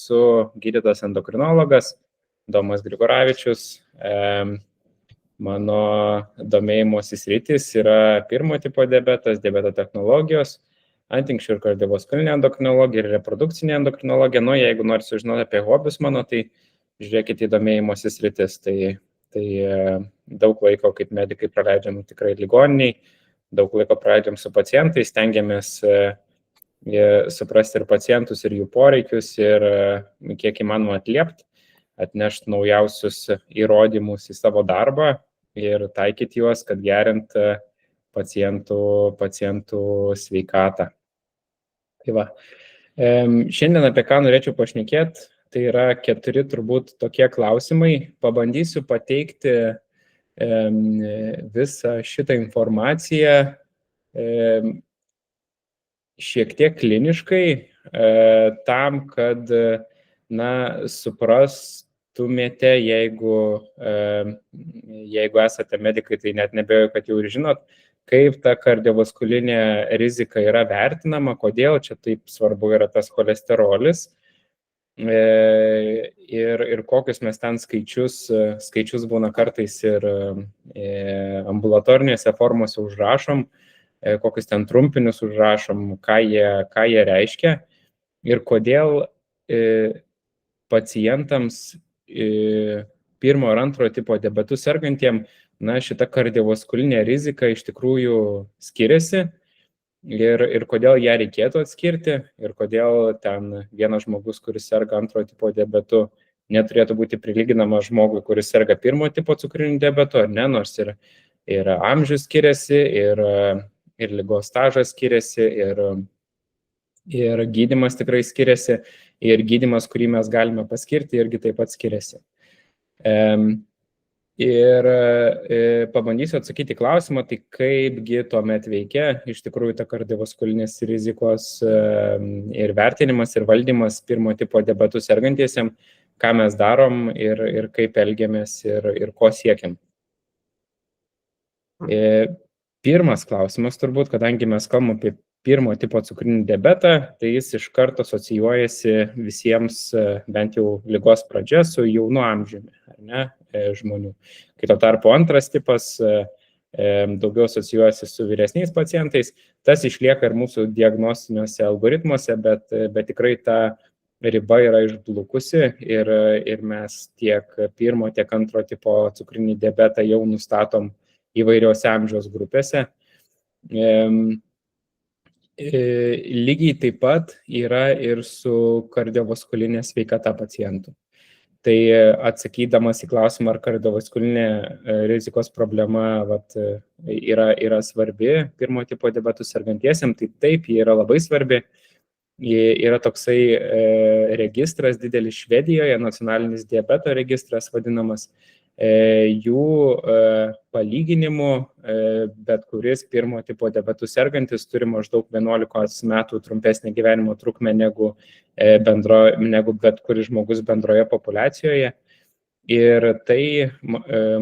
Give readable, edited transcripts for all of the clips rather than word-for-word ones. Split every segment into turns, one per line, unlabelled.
esu gydytojas endokrinologas Domas Grigoravičius. Mano domėjimosi sritis yra pirmo tipo diabetas, diabeto technologijos, antinkščių ir kardiovaskulinė endokrinologija ir reprodukcinė endokrinologija. Jeigu nori sužinoti apie hobius mano, tai žiūrėkite į domėjimosi sritis. Tai daug laiko kaip medikai praleidžiam tikrai ligoniniai, daug laiko praleidžiam su pacientais, stengiamės suprasti ir pacientus, ir jų poreikius, ir kiek įmanoma atnešti naujausius įrodymus į savo darbą ir taikyti juos, kad gerint pacientų sveikatą. Tai va. Šiandien apie ką norėčiau pašnekėti, tai yra 4 turbūt tokie klausimai. Pabandysiu pateikti visą šitą informaciją šiek tiek kliniškai, tam, kad suprastumėte, jeigu esate medikai, tai net nebejoju, kad jau ir žinot, kaip ta kardiovaskulinė rizika yra vertinama, kodėl čia taip svarbu yra tas cholesterolis ir kokius mes ten skaičius būna kartais ir ambulatorinėse formose užrašom, kokius ten trumpinius užrašom, ką jie reiškia ir kodėl pacientams pirmo ir antro tipo diabetu sergantiem, šita kardiovaskulinė rizika iš tikrųjų skiriasi ir kodėl ją reikėtų atskirti ir kodėl ten vienas žmogus, kuris serga antro tipo diabetu, neturėtų būti prilyginamas žmogui, kuris serga pirmo tipo cukriniu diabetu, ar ne, nors ir amžius skiriasi, ir ligos stažas skiriasi, ir gydymas tikrai skiriasi, ir gydymas, kurį mes galime paskirti, irgi taip pat skiriasi. Ir pabandysiu atsakyti klausimą, tai kaipgi tuomet veikia iš tikrųjų ta kardiovaskulinės rizikos ir vertinimas ir valdymas pirmo tipo diabetu sergantiesiem, ką mes darom ir kaip elgiamės ir ko siekiam. Pirmas klausimas turbūt, kadangi mes kalbam apie pirmo tipo cukrinį diabetą, tai jis iš karto asocijuojasi visiems bent jau ligos pradžia su jaunu amžiumi, ar ne, žmonių. Kai tuo tarpu antras tipas daugiau asocijuojasi su vyresniais pacientais, tas išlieka ir mūsų diagnostiniuose algoritmuose, bet tikrai ta riba yra išblukusi ir mes tiek pirmo, tiek antro tipo cukrinį diabetą jau nustatom įvairiose amžiaus grupėse. Lygiai taip pat yra ir su kardiovaskulinė sveikata pacientų. Tai atsakydamas į klausimą, ar kardiovaskulinė rizikos problema yra svarbi pirmo tipo diabetu sergantiesiem, tai taip, ji yra labai svarbi. Yra toksai registras didelis Švedijoje, nacionalinis diabeto registras vadinamas. Jų palyginimu, bet kuris pirmo tipo diabetu sergantis turi maždaug 11 metų trumpesnę gyvenimo trukmę negu bet kuris žmogus bendroje populiacijoje. Ir tai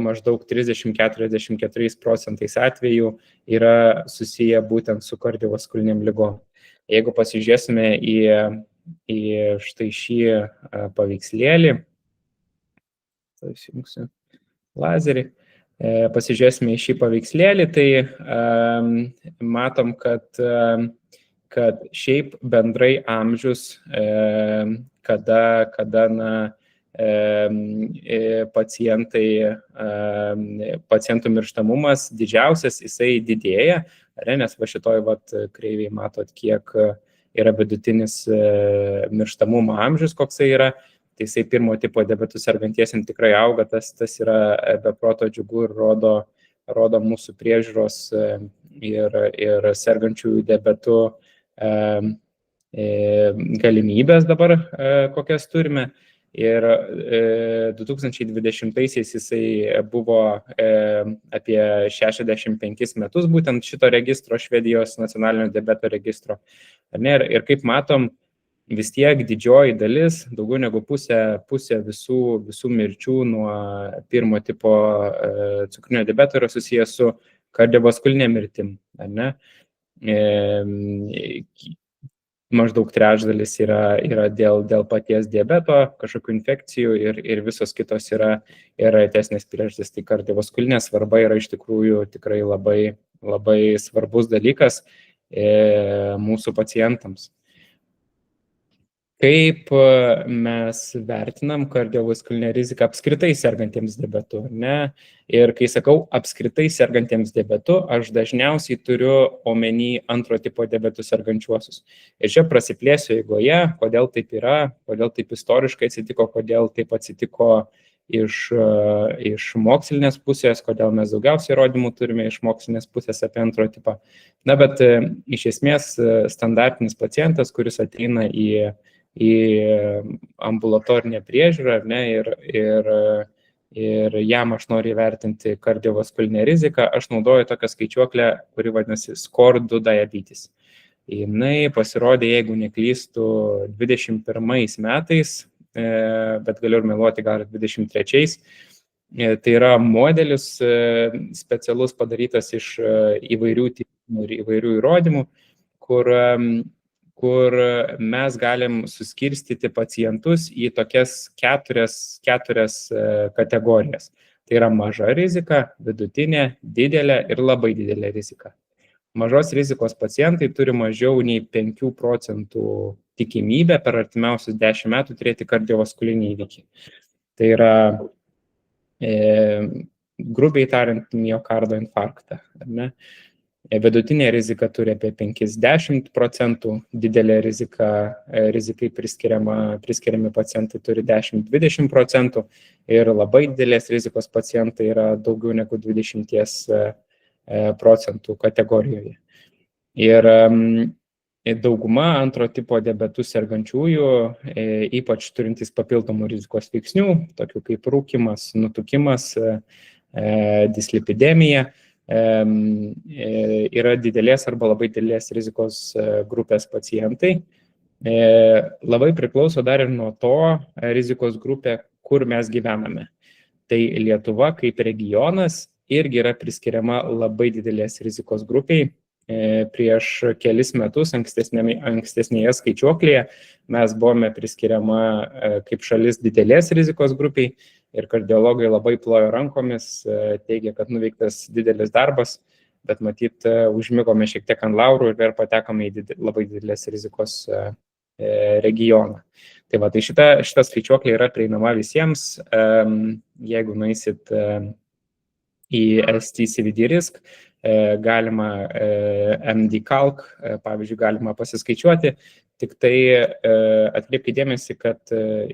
maždaug 30-44% atvejų yra susiję būtent su kardiovaskuliniam ligom. Jeigu pasižiūrėsime į štai šį paveikslėlį, tai įsijungsiu lazerį, pasižiūrėsime į šį paveikslėlį, tai matom, kad šiaip bendrai amžius, kada pacientų mirštamumas didžiausias, jisai didėja, nes va šitoj kreiviai matot, kiek yra vidutinis mirštamumo amžius, koksai yra. Tai jisai pirmo tipo diabetu sergantiesiems tikrai auga, tas yra be proto džiugu ir rodo mūsų priežiūros ir sergančiųjų diabetu galimybės dabar, kokias turime. Ir 2020-aisiais jisai buvo apie 65 metus, būtent šito registro, Švedijos nacionalinio diabeto registro. Ir kaip matom, vis tiek didžioji dalis, daugiau negu pusė visų mirčių nuo pirmo tipo cukrinio diabeto yra susijęs su kardiovaskulinė mirtim, ar ne? maždaug trečdalis yra dėl paties diabeto, kažkokių infekcijų ir visos kitos yra retesnės priežastys. Tai kardiovaskulinė svarba yra iš tikrųjų tikrai labai, labai svarbus dalykas mūsų pacientams. Kaip mes vertinam kardiovaskulinę riziką apskritai sergantiems diabetu, ne? Ir kai sakau apskritai sergantiems diabetu, aš dažniausiai turiu omeny antro tipo diabetu sergančiuosius. Ir čia prasiplėsiu eigoje, kodėl taip yra, kodėl taip istoriškai atsitiko, kodėl taip atsitiko iš mokslinės pusės, kodėl mes daugiausiai įrodymų turime iš mokslinės pusės apie antro tipą. Na, bet iš esmės standartinis pacientas, kuris ateina į ambulatorinę priežiūrą, ar ne, ir jam aš noriu įvertinti kardiovaskulinę riziką, aš naudoju tokią skaičiuoklę, kuri vadinasi SCORE2 diabetes. Jinai pasirodė, jeigu neklystu, 21 metais, bet galiu ir meluoti gal 23. Tai yra modelis specialus padarytas iš įvairių tyrimų ir įvairių įrodymų, kur mes galim suskirstyti pacientus į tokias keturias kategorijas. Tai yra maža rizika, vidutinė, didelė ir labai didelė rizika. Mažos rizikos pacientai turi mažiau nei 5 procentų tikimybę per artimiausius 10 metų turėti kardiovaskulinį įvykį. Tai yra, grubiai tariant, miokardo infarktą, ar ne? Vidutinė rizika turi apie 50 procentų, didelė rizikai priskiriami pacientai turi 10-20 procentų ir labai didelės rizikos pacientai yra daugiau negu 20 procentų kategorijoje. Ir dauguma antro tipo diabetu sergančiųjų, ypač turintys papildomų rizikos veiksnių, tokių kaip rūkymas, nutukimas, dislipidemija, yra didelės arba labai didelės rizikos grupės pacientai. Labai priklauso dar ir nuo to rizikos grupė, kur mes gyvename. Tai Lietuva kaip regionas irgi yra priskiriama labai didelės rizikos grupiai. Prieš kelis metus ankstesnėje skaičiuoklėje mes buvome priskiriama kaip šalis didelės rizikos grupiai ir kardiologai labai plojo rankomis, teigia, kad nuveiktas didelis darbas, bet matyt, užmigome šiek tiek ant laurų ir vėl patekome į labai didelės rizikos regioną. Tai va, tai šita skaičiuoklė yra prieinama visiems. Jeigu nueisit į ST-CVD risk, galima MD-Calc, pavyzdžiui, galima pasiskaičiuoti, tik tai atkreipkite dėmesį, kad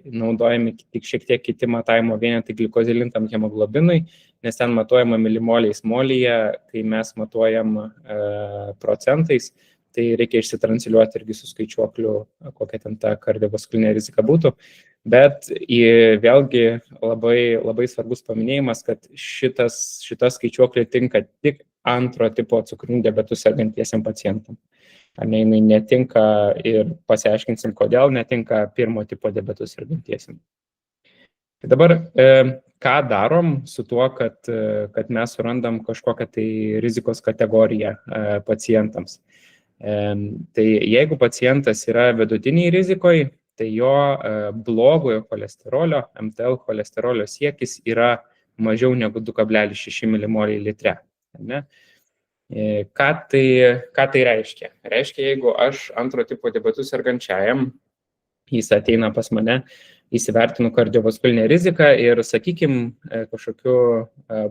naudojami tik šiek tiek kiti matavimo vienetai glikozilintam hemoglobinui, nes ten matuojama milimoliais molyje, kai mes matuojam procentais, tai reikia išsitransliuoti irgi su skaičiuokliu, kokia ten ta kardiovaskulinė rizika būtų. Bet vėlgi labai svarbus paminėjimas, kad šita skaičiuoklė tinka tik antro tipo cukriniu diabetu sergantiesiam pacientam. Ar ne, jinai netinka ir pasiaiškinsim, kodėl netinka pirmo tipo diabetu sergantiesiam. Tai dabar, ką darom su tuo, kad mes surandam kažkokią tai rizikos kategoriją pacientams. Tai jeigu pacientas yra vidutiniai rizikoje, tai jo blogojo cholesterolio, MTL cholesterolio siekis yra mažiau negu 2,6 mmol litre. Ne? Ką tai reiškia? Reiškia, jeigu aš antro tipo diabetu sergančiajam, jis ateina pas mane, įsivertinu kardiovaskulinę riziką ir, sakykim, kažkokiu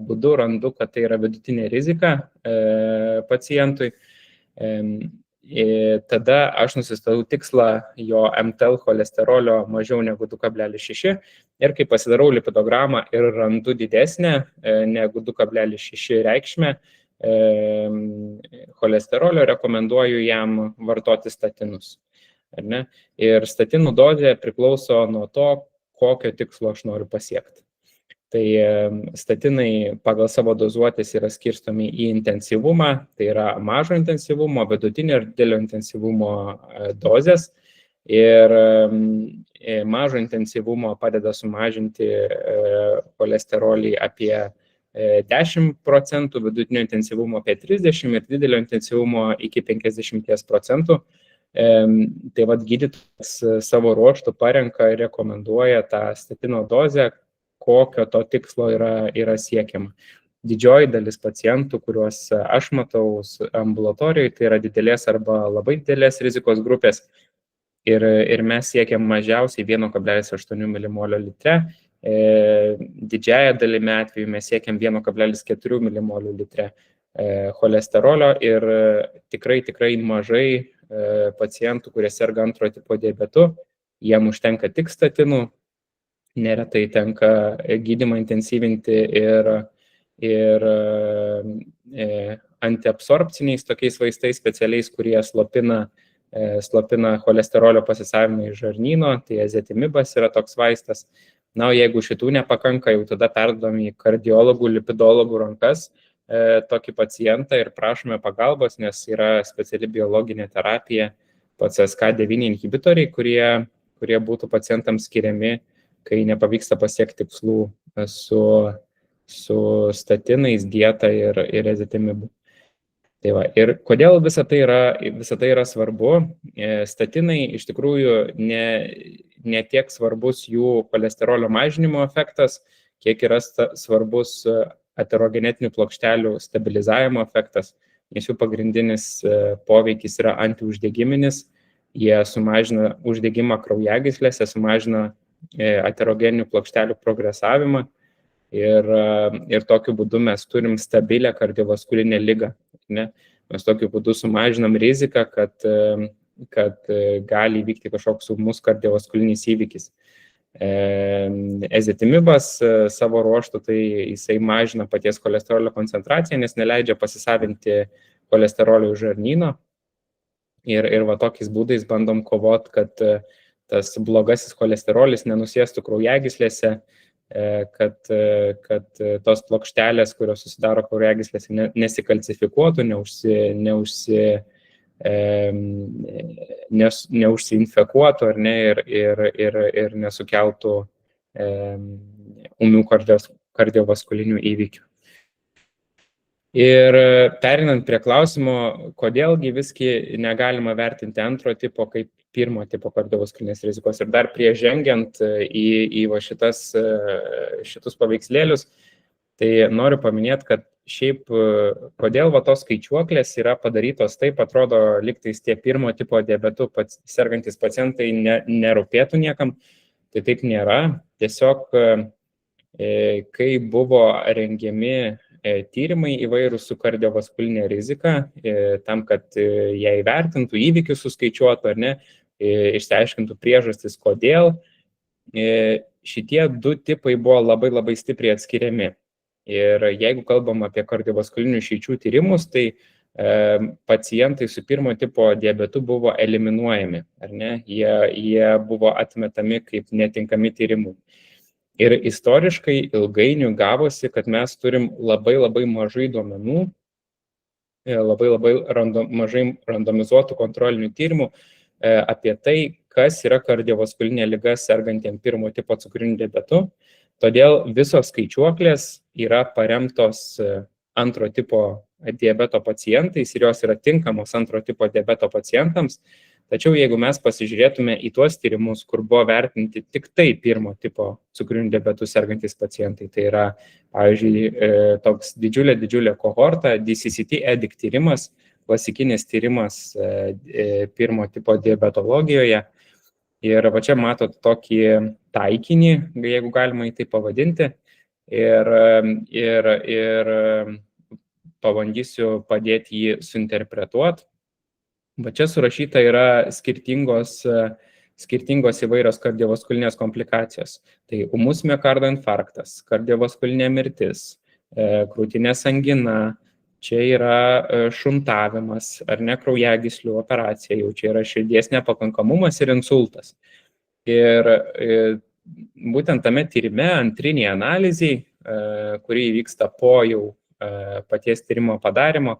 būdu randu, kad tai yra vidutinė rizika pacientui, tada aš nusistatau tikslą jo MTL cholesterolio mažiau negu 2,6 ir kai pasidarau lipidogramą ir randu didesnę negu 2,6 reikšmę cholesterolio, rekomenduoju jam vartoti statinus. Ar ne? Ir statinų dozė priklauso nuo to, kokio tikslo aš noriu pasiekti. Tai statinai pagal savo dozuotės yra skirstomi į intensyvumą, tai yra mažo intensyvumo, vidutinio ir didelio intensyvumo dozės. Ir mažo intensyvumo padeda sumažinti cholesterolį apie 10 procentų, vidutinio intensyvumo apie 30 ir didelio intensyvumo iki 50 procentų. Tai vad gydytojas savo ruoštų parenka ir rekomenduoja tą statino dozę, kokio to tikslo yra siekiama. Didžioji dalis pacientų, kuriuos aš matau ambulatorijoje, tai yra didelės arba labai didelės rizikos grupės ir mes siekiam mažiausiai 1,8 milimolio litre. Didžiąją dalimi atveju mes siekiam 1,4 milimolio litre cholesterolio ir tikrai mažai pacientų, kurie serga antro tipo diabetu, jiem užtenka tik statinų, neretai tenka gydymą intensyvinti ir antiabsorpciniais tokiais vaistais specialiais, kurie slopina cholesterolio pasisavinimą iš žarnyno, tai ezetimibas yra toks vaistas. Na, o jeigu šitų nepakanka, jau tada perduodam į kardiologų, lipidologų rankas tokį pacientą ir prašome pagalbos, nes yra speciali biologinė terapija, PCSK9 inhibitoriai, kurie būtų pacientams skiriami, kai nepavyksta pasiekti tikslų su statinais, dieta ir ezetimibu. Tai va, ir kodėl visa tai yra svarbu? Statinai iš tikrųjų ne tiek svarbus jų cholesterolio mažinimo efektas, kiek yra svarbus aterogenetinių plokštelių stabilizavimo efektas, nes jų pagrindinis poveikis yra antiuždegiminis, jie sumažina uždegimą kraujagyslėse, sumažina aterogeninių plokštelių progresavimą ir tokiu būdu mes turim stabilę kardiovaskulinę ligą. Ne? Mes tokiu būdu sumažinam riziką, kad gali įvykti kažkoks ūmus kardiovaskulinis įvykis. Ezetimibas savo ruoštų, tai jisai mažina paties cholesterolio koncentraciją, nes neleidžia pasisavinti cholesterolio iš žarnyno. Ir va tokiais būdais bandom kovot, kad tas blogasis cholesterolis nenusėstų kraujagyslėse, kad tos plokštelės, kurios susidaro kraujagyslėse, nesikalcifikuotų, neužsiinfekuotų ar ne, ir nesukeltų ūmių kardiovaskulinių įvykių. Ir perinant prie klausimo, kodėlgi visgi negalima vertinti antro tipo kaip pirmo tipo kardiovaskulinės rizikos. Ir dar prieš žengiant į šitus paveikslėlius, tai noriu paminėti, kad šiaip kodėl tos skaičiuoklės yra padarytos taip, atrodo, lygtais tie pirmo tipo diabetu sergantis pacientai nerūpėtų niekam, tai taip nėra. Tiesiog, kai buvo rengiami tyrimai įvairūs su kardiovaskulinė rizika, tam, kad ją įvertintų, įvykius suskaičiuotų ar ne, išsiaiškintų priežastis, kodėl, šitie du tipai buvo labai stipriai atskiriami. Ir jeigu kalbam apie kardiovaskulinių išeičių tyrimus, tai pacientai su pirmo tipo diabetu buvo eliminuojami, ar ne? Jie buvo atmetami kaip netinkami tyrimui. Ir istoriškai ilgainiui gavosi, kad mes turim labai mažai duomenų, labai mažai randomizuotų kontrolinių tyrimų apie tai, kas yra kardiovaskulinė liga sergantiem pirmo tipo cukriniu diabetu. Todėl visos skaičiuoklės yra paremtos antro tipo diabeto pacientais ir jos yra tinkamos antro tipo diabeto pacientams. Tačiau jeigu mes pasižiūrėtume į tuos tyrimus, kur buvo vertinti tik tai pirmo tipo cukriniu diabetu sergantis pacientai, tai yra, pavyzdžiui, toks didžiulė kohorta, DCCT-EDIC tyrimas, klasikinis tyrimas pirmo tipo diabetologijoje. Ir va čia matot tokį taikinį, jeigu galima jį tai pavadinti, ir pabandysiu padėti jį suinterpretuoti. Va čia surašyta yra skirtingos įvairios kardiovaskulinės komplikacijos. Tai ūmus miokardo infarktas, kardiovaskulinė mirtis, krūtinės angina, čia yra šuntavimas ar ne, kraujagyslių operacija, jau čia yra širdies nepakankamumas ir insultas. Ir būtent tame tyrime, antrinėje analizėje, kuri vyksta po jau paties tyrimo padarimo,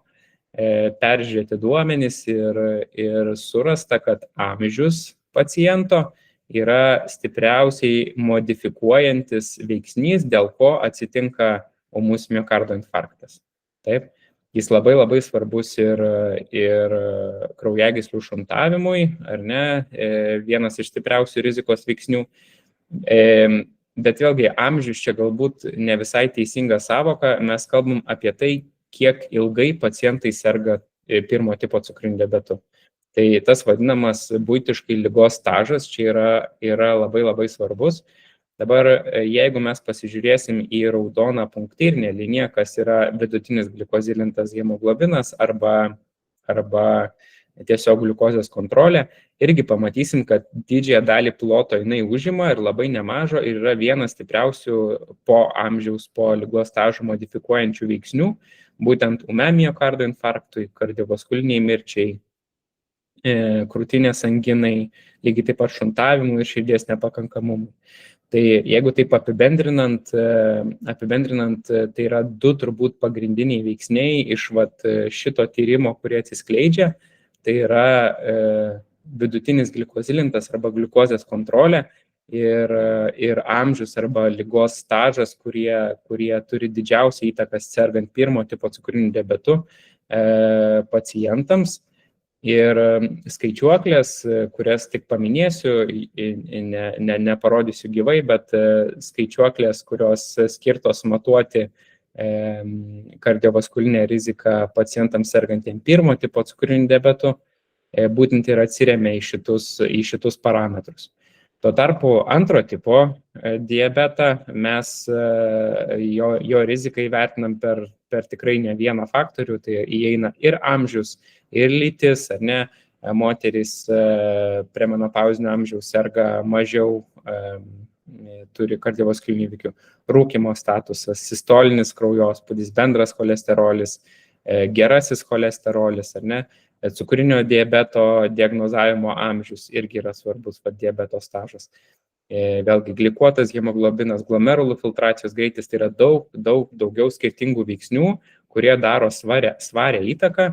peržiūrėti duomenys ir surasta, kad amžius paciento yra stipriausiai modifikuojantis veiksnys, dėl ko atsitinka ūmus miokardo infarktas. Taip. Jis labai labai svarbus ir kraujagyslių šuntavimui, ar ne, vienas iš stipriausių rizikos veiksnių. Bet vėlgi, amžius čia galbūt ne visai teisinga savoka, mes kalbam apie tai, kiek ilgai pacientai serga pirmo tipo cukriniu diabetu. Tai tas vadinamas buitiškai ligos stažas čia yra labai labai svarbus. Dabar, jeigu mes pasižiūrėsim į raudoną punktyrinę liniją, kas yra vidutinis glikozilintas hemoglobinas arba tiesiog gliukozės kontrolė, irgi pamatysim, kad didžiąją dalį ploto jinai užima ir labai nemažo ir yra vienas stipriausių po amžiaus, po ligos stažo modifikuojančių veiksnių, būtent ūmiam miokardo infarktui, kardiovaskuliniai mirčiai, krūtinės anginai, lygiai taip pat šuntavimui ir širdies nepakankamumui. Tai jeigu taip apibendrinant, tai yra du turbūt pagrindiniai veiksniai iš šito tyrimo, kurie atsiskleidžia, tai yra vidutinis glikozilintas arba gliukozės kontrolė ir amžius arba ligos stažas, kurie turi didžiausią įtaką sergant pirmo tipo cukriniu diabetu pacientams. Ir skaičiuoklės, kurias tik paminėsiu, neparodysiu gyvai, bet skaičiuoklės, kurios skirtos matuoti kardiovaskulinę riziką pacientams sergantiem pirmo tipo cukriniu diabetu, būtent ir atsiremia į šitus parametrus. Tuo tarpu antro tipo diabetą mes jo riziką įvertinam per tikrai ne vieną faktorių, tai įeina ir amžius, ir lytis, ar ne, moterys premenopauzinio amžiaus serga mažiau, turi kardiovaskulinių įvykių, rūkymo statusas, sistolinis kraujospūdis, bendras cholesterolis, gerasis cholesterolis, ar ne, cukrinio diabeto diagnozavimo amžius irgi yra svarbus diabeto stažas. Vėlgi glikuotas hemoglobinas, glomerulų filtracijos greitis, tai yra daugiau skirtingų veiksnių, kurie daro svarę įtaką.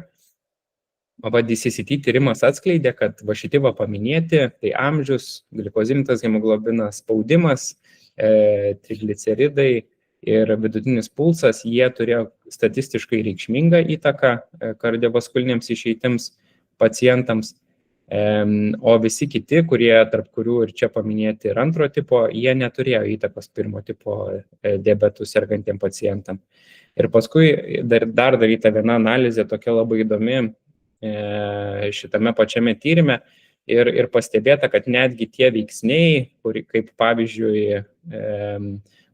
DCCT tyrimas atskleidė, kad šitie paminėti, tai amžius, glikozilintas hemoglobinas, spaudimas, trigliceridai ir vidutinis pulsas, jie turėjo statistiškai reikšmingą įtaką kardiovaskulinėms išeitims pacientams, o visi kiti, tarp kurių ir čia paminėti ir antro tipo, jie neturėjo įtakos pirmo tipo diabetų sergantiem pacientam. Ir paskui dar daryta viena analizė, tokia labai įdomi šitame pačiame tyrime ir pastebėta, kad netgi tie veiksniai, kaip pavyzdžiui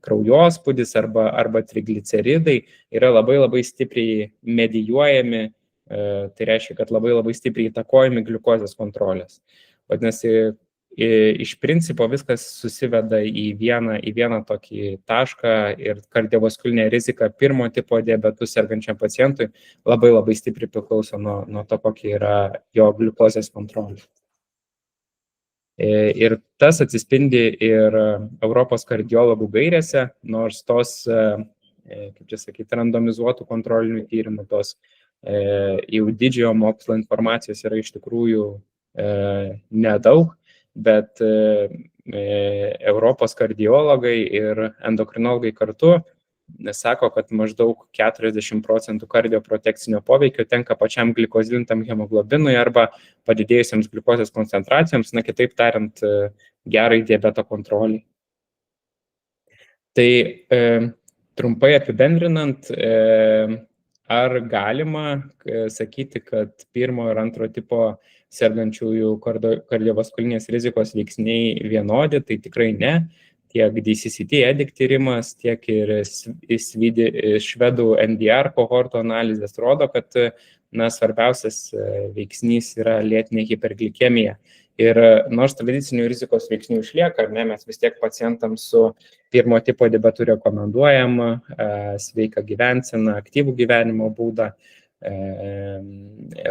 kraujospūdis arba trigliceridai, yra labai stipriai medijuojami, tai reiškia, kad labai stipriai įtakojami gliukozės kontrolės. Vadinasi, iš principo viskas susiveda į vieną tokį tašką ir kardiovaskulinė rizika pirmo tipo diabetu sergančiam pacientui labai stipriai priklauso nuo to, kokia yra jo gliukozės kontrolė. Ir tas atsispindi ir Europos kardiologų gairėse, nors tos, kaip čia sakyti, randomizuotų kontrolinių tyrimų, tos jau didžiojo mokslo informacijos yra iš tikrųjų nedaug, bet Europos kardiologai ir endokrinologai kartu sako, kad maždaug 40% kardioprotekcinio poveikio tenka pačiam glikozilintam hemoglobinui arba padidėjusiems gliukozės koncentracijoms, kitaip tariant, gerai diabeto kontroliai. Tai trumpai apibendrinant, ar galima sakyti, kad pirmo ir antro tipo sergančiųjų kardiovaskulinės rizikos veiksniai vienodi, tai tikrai ne. Tiek DCCT EDIC tyrimas, tiek ir švedų NDR kohorto analizės rodo, kad svarbiausias veiksnys yra lėtinė hiperglikemija. Ir nors tradicinių rizikos veiksnių išlieka, mes vis tiek pacientams su pirmo tipo diabetu rekomenduojam sveiką gyvenseną, aktyvų gyvenimo būdą,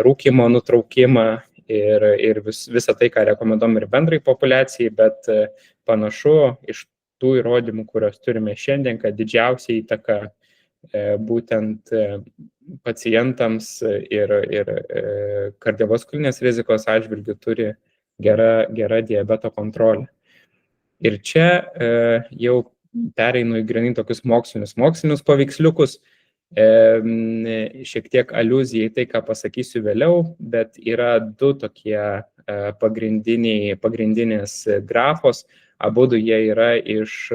rūkymo nutraukimą ir visą tai, ką rekomenduojam ir bendrai populiacijai, bet panašu iš tų įrodymų, kurios turime šiandien, kad didžiausia įtaka būtent pacientams ir kardiovaskulinės rizikos atžvilgių turi gera diabeto kontrolė. Ir čia jau pereinu į grynai tokius mokslinius paveiksliukus. Šiek tiek aliuzija į tai, ką pasakysiu vėliau, bet yra du tokie pagrindinės grafos, abudu jie yra iš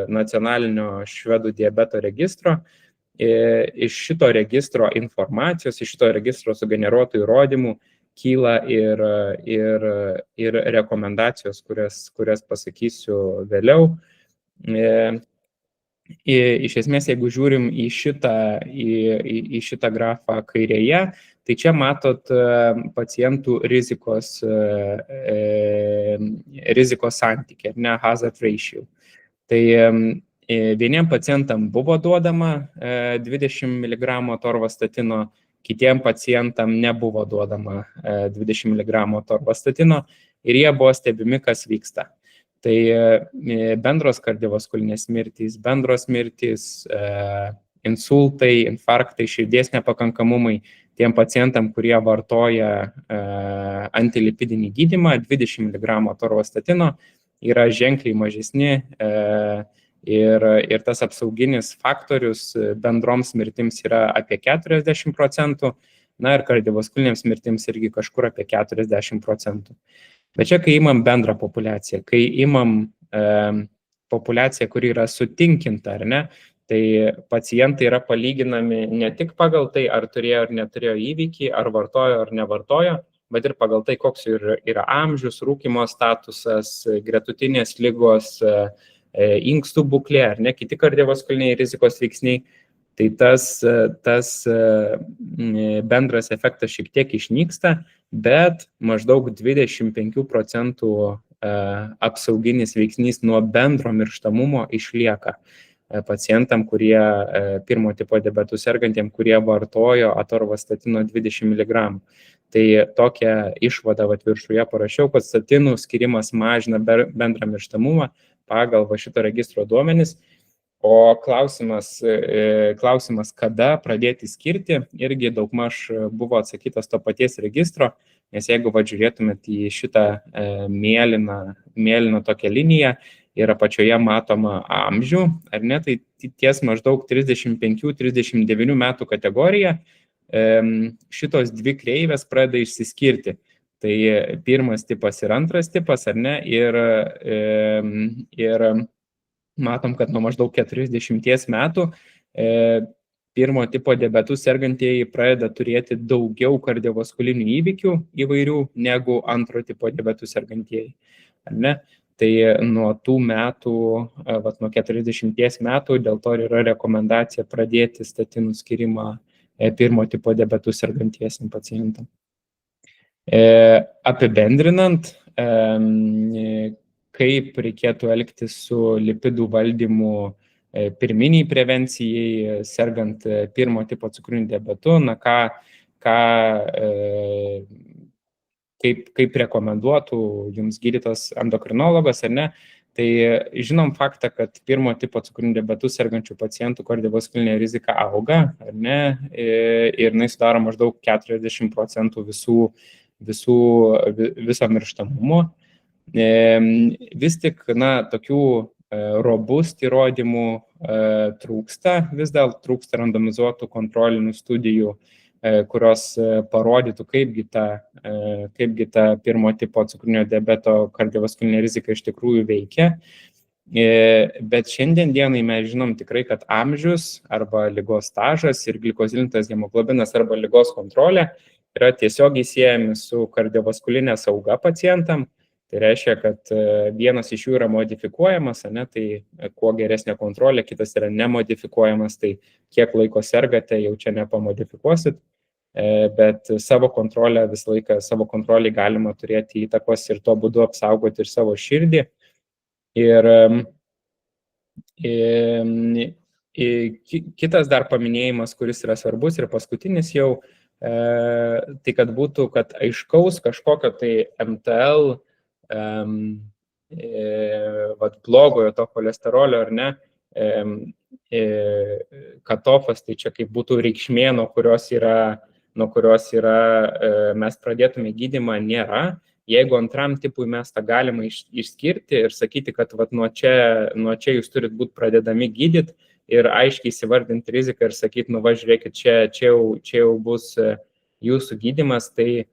nacionalinio švedų diabeto registro. Iš šito registro informacijos, iš šito registro sugeneruotų įrodymų kyla ir rekomendacijos, kurias pasakysiu vėliau. Iš esmės, jeigu žiūrim į šitą grafą kairėje, tai čia matot pacientų rizikos santykį, ne hazard ratio. Tai vieniem pacientam buvo duodama 20 mg atorvastatino, kitiem pacientam nebuvo duodama 20 mg atorvastatino ir jie buvo stebimi, kas vyksta. Tai bendros kardiovaskulinės mirtys, bendros mirtys, insultai, infarktai, širdies nepakankamumai tiem pacientam, kurie vartoja antilipidinį gydymą, 20 mg atorvastatino, yra ženkliai mažesni ir tas apsauginis faktorius bendroms mirtims yra apie 40%, na ir kardiovaskulinėms mirtims irgi kažkur apie 40%. Bet čia, kai imam bendrą populiaciją, kai imam populiaciją, kuri yra sutinkinta, ar ne, tai pacientai yra palyginami ne tik pagal tai, ar turėjo ar neturėjo įvykį, ar vartojo ar nevartojo, bet ir pagal tai, koks yra amžius, rūkymo statusas, gretutinės ligos, inkstų būklė, ar ne, kiti kardiovaskuliniai rizikos veiksniai. Tai tas bendras efektas šiek tiek išnyksta, bet maždaug 25% apsauginis veiksnys nuo bendro mirštamumo išlieka pacientam, kurie pirmo tipo diabetu sergantiem, kurie vartojo atorvastatino 20 mg. Tai tokią išvadą viršuje parašiau, kad statinų skirimas mažina bendrą mirštamumą pagal šito registro duomenis. O klausimas, kada pradėti skirti, irgi daugmaž buvo atsakytas to paties registro, nes jeigu žiūrėtumėt į šitą mėlyną tokią liniją ir apačioje matoma amžių, ar ne, tai ties maždaug 35-39 metų kategorija šitos dvi kreivės pradeda išsiskirti. Tai pirmas tipas ir antras tipas, ar ne, ir matom, kad nuo maždaug 40 metų pirmo tipo diabetu sergantieji pradeda turėti daugiau kardiovaskulinių įvykių įvairių negu antro tipo diabetu sergantieji. Ar ne? Tai nuo tų metų, nuo 40 metų, dėl to yra rekomendacija pradėti statinų skirimą pirmo tipo diabetu sergantiesiam pacientam. Apibendrinant, kaip reikėtų elgtis su lipidų valdymu pirminiai prevencijai, sergant pirmo tipo cukriniu diabetu, kaip rekomenduotų jums gydytojas endokrinologas, ar ne, tai žinom faktą, kad pirmo tipo cukriniu diabetu sergančių pacientų kardiovaskulinė rizika auga, ar ne, ir jinai sudaro maždaug 40% viso mirštamumo. Vis tik, tokių robust įrodymų trūksta, vis dėl trūksta randomizuotų kontrolinių studijų, kurios parodytų, kaipgi ta pirmo tipo cukrinio diabeto kardiovaskulinė rizika iš tikrųjų veikia. Bet šiandien dienai mes žinom tikrai, kad amžius arba ligos stažas ir glikozilintas hemoglobinas arba ligos kontrolė yra tiesiogiai siejami su kardiovaskulinė sauga pacientam. Tai reiškia, kad vienas iš jų yra modifikuojamas, ne, tai kuo geresnė kontrolė, kitas yra nemodifikuojamas, tai kiek laiko sergate, jau čia nepamodifikuosit, bet savo kontrolę visą laiką, savo kontrolį galima turėti įtakos ir tuo būdu apsaugoti ir savo širdį. Ir kitas dar paminėjimas, kuris yra svarbus ir paskutinis jau, tai kad būtų, kad aiškaus kažkokio tai MTL, blogojo to cholesterolio, ar ne, katofas, tai čia kaip būtų reikšmė, nuo kurios mes pradėtume gydymą, nėra. Jeigu antram tipui mes tą galima išskirti ir sakyti, kad nuo čia jūs turit būti pradedami gydyti, ir aiškiai įsivardinti riziką ir sakyti, nu va, žiūrėkit, čia jau bus jūsų gydymas, tai